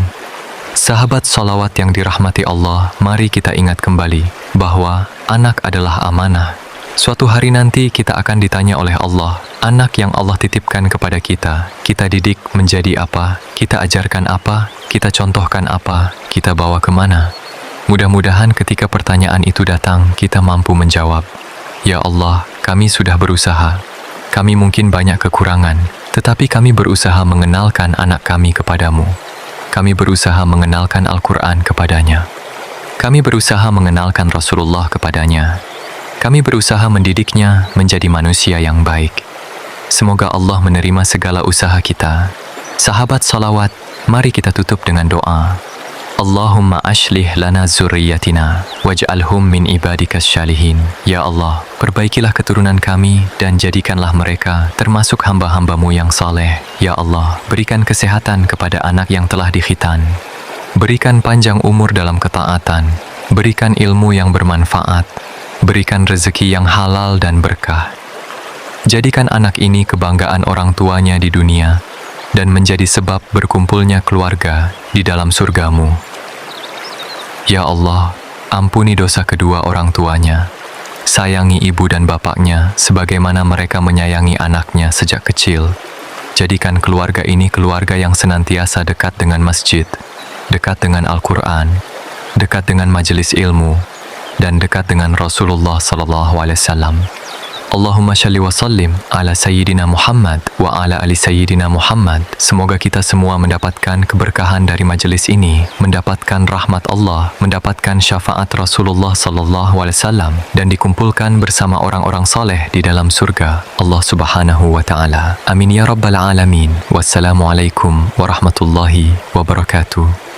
Sahabat sholawat yang dirahmati Allah, mari kita ingat kembali bahwa anak adalah amanah. Suatu hari nanti kita akan ditanya oleh Allah, anak yang Allah titipkan kepada kita didik menjadi apa, kita ajarkan apa, kita contohkan apa, kita bawa kemana. Mudah-mudahan ketika pertanyaan itu datang, kita mampu menjawab, Ya Allah, kami sudah berusaha. Kami mungkin banyak kekurangan, tetapi kami berusaha mengenalkan anak kami kepadamu. Kami berusaha mengenalkan Al-Quran kepadanya. Kami berusaha mengenalkan Rasulullah kepadanya. Kami berusaha mendidiknya menjadi manusia yang baik. Semoga Allah menerima segala usaha kita. Sahabat salawat, mari kita tutup dengan doa. Allahumma ashlih lana zurriyatina, waj'alhum min ibadikas syalihin. Ya Allah, perbaikilah keturunan kami dan jadikanlah mereka termasuk hamba-hambamu yang saleh. Ya Allah, berikan kesehatan kepada anak yang telah dikhitan. Berikan panjang umur dalam ketaatan. Berikan ilmu yang bermanfaat. Berikan rezeki yang halal dan berkah. Jadikan anak ini kebanggaan orang tuanya di dunia dan menjadi sebab berkumpulnya keluarga di dalam surgamu. Ya Allah, ampuni dosa kedua orang tuanya. Sayangi ibu dan bapaknya sebagaimana mereka menyayangi anaknya sejak kecil. Jadikan keluarga ini keluarga yang senantiasa dekat dengan masjid, dekat dengan Al-Quran, dekat dengan majelis ilmu, dan dekat dengan Rasulullah SAW. Allahumma shalli wa sallim ala Sayyidina Muhammad wa ala ali Sayyidina Muhammad. Semoga kita semua mendapatkan keberkahan dari majelis ini, mendapatkan rahmat Allah, mendapatkan syafaat Rasulullah SAW, dan dikumpulkan bersama orang-orang saleh di dalam surga Allah Subhanahu wa Ta'ala. Amin ya Rabbal Alamin. Wassalamualaikum warahmatullahi wabarakatuh.